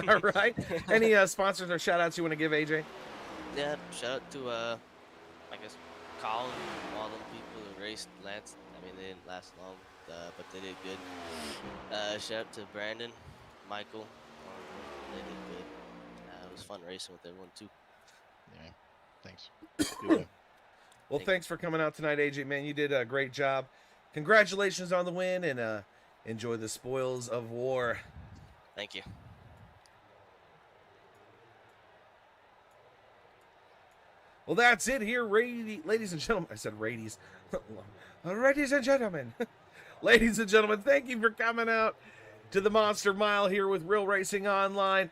S3: All right. Any sponsors or shout-outs you want to give, AJ?
S7: Yeah, shout out to I guess Colin and all them people who raced Lance. I mean, they didn't last long, but they did good. Shout out to Brandon, Michael. They did good. It was fun racing with everyone too.
S6: Yeah. Thanks. Good win.
S3: Well, thanks for coming out tonight, AJ. Man, you did a great job. Congratulations on the win, and enjoy the spoils of war.
S7: Thank you.
S3: Well, that's it here, ladies and gentlemen. I said ladies. Ladies and gentlemen. Ladies and gentlemen, thank you for coming out to the Monster Mile here with Real Racing Online.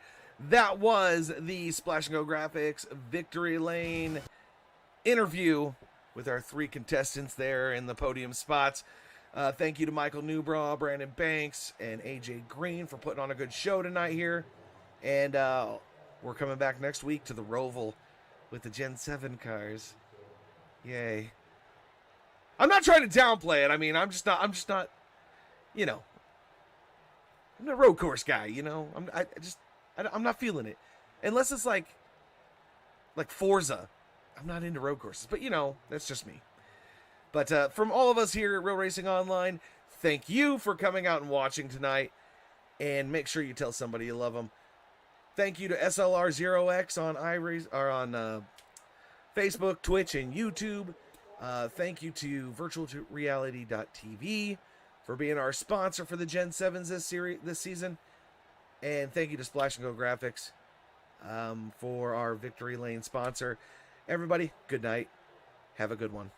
S3: That was the Splash & Go Graphics Victory Lane interview with our 3 contestants there in the podium spots. Thank you to Michael Newbraw, Brandon Banks, and AJ Green for putting on a good show tonight here. And we're coming back next week to the Roval with the Gen 7 cars. Yay. I'm not trying to downplay it. I mean, I'm just not, you know, I'm a road course guy, you know. I'm not feeling it. Unless it's like Forza. I'm not into road courses, but you know, that's just me. But from all of us here at Real Racing Online, thank you for coming out and watching tonight. And make sure you tell somebody you love them. Thank you to SLR0X on on Facebook, Twitch, and YouTube. Thank you to virtualreality.tv for being our sponsor for the Gen 7s this season. And thank you to Splash & Go Graphics for our Victory Lane sponsor. Everybody, good night. Have a good one.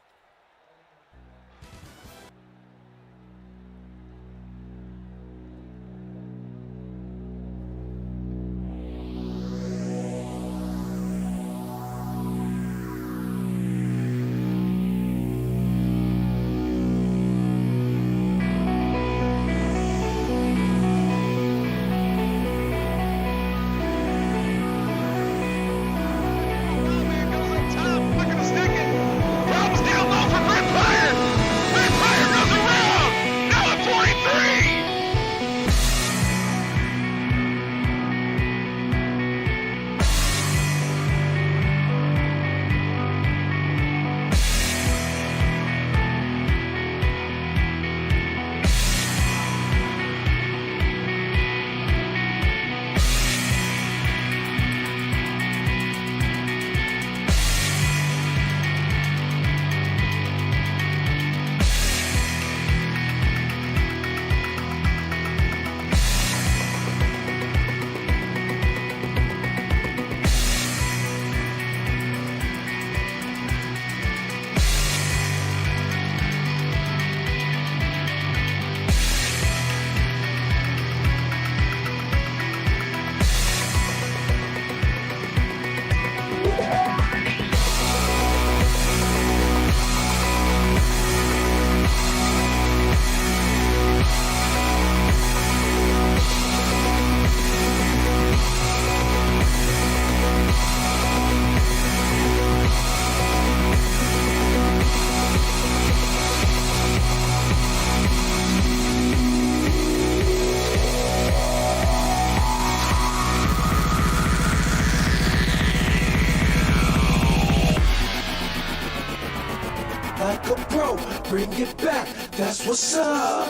S2: Like a pro, bring it back, that's what's up.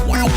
S8: Wow.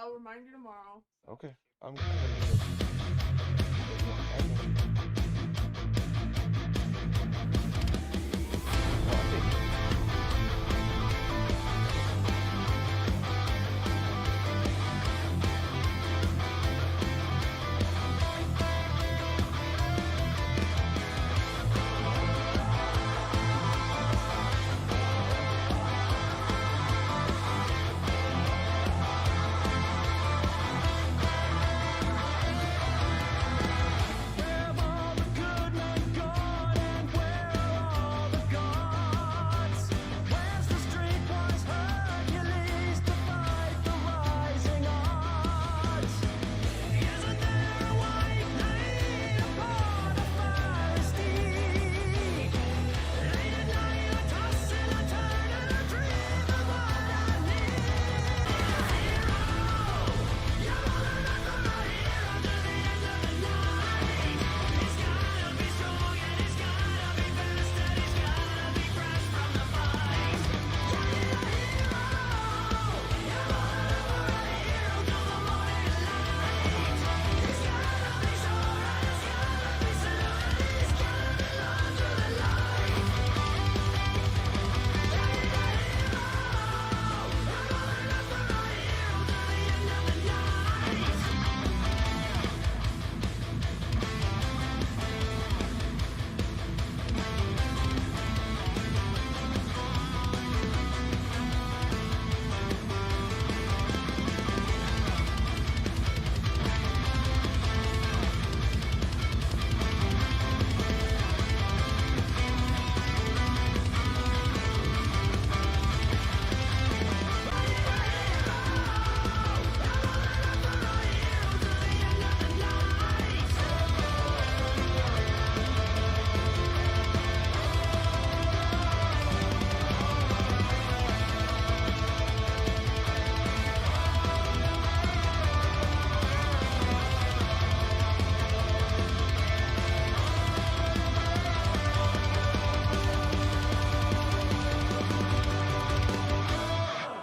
S8: I'll remind you tomorrow.
S3: Okay. I'm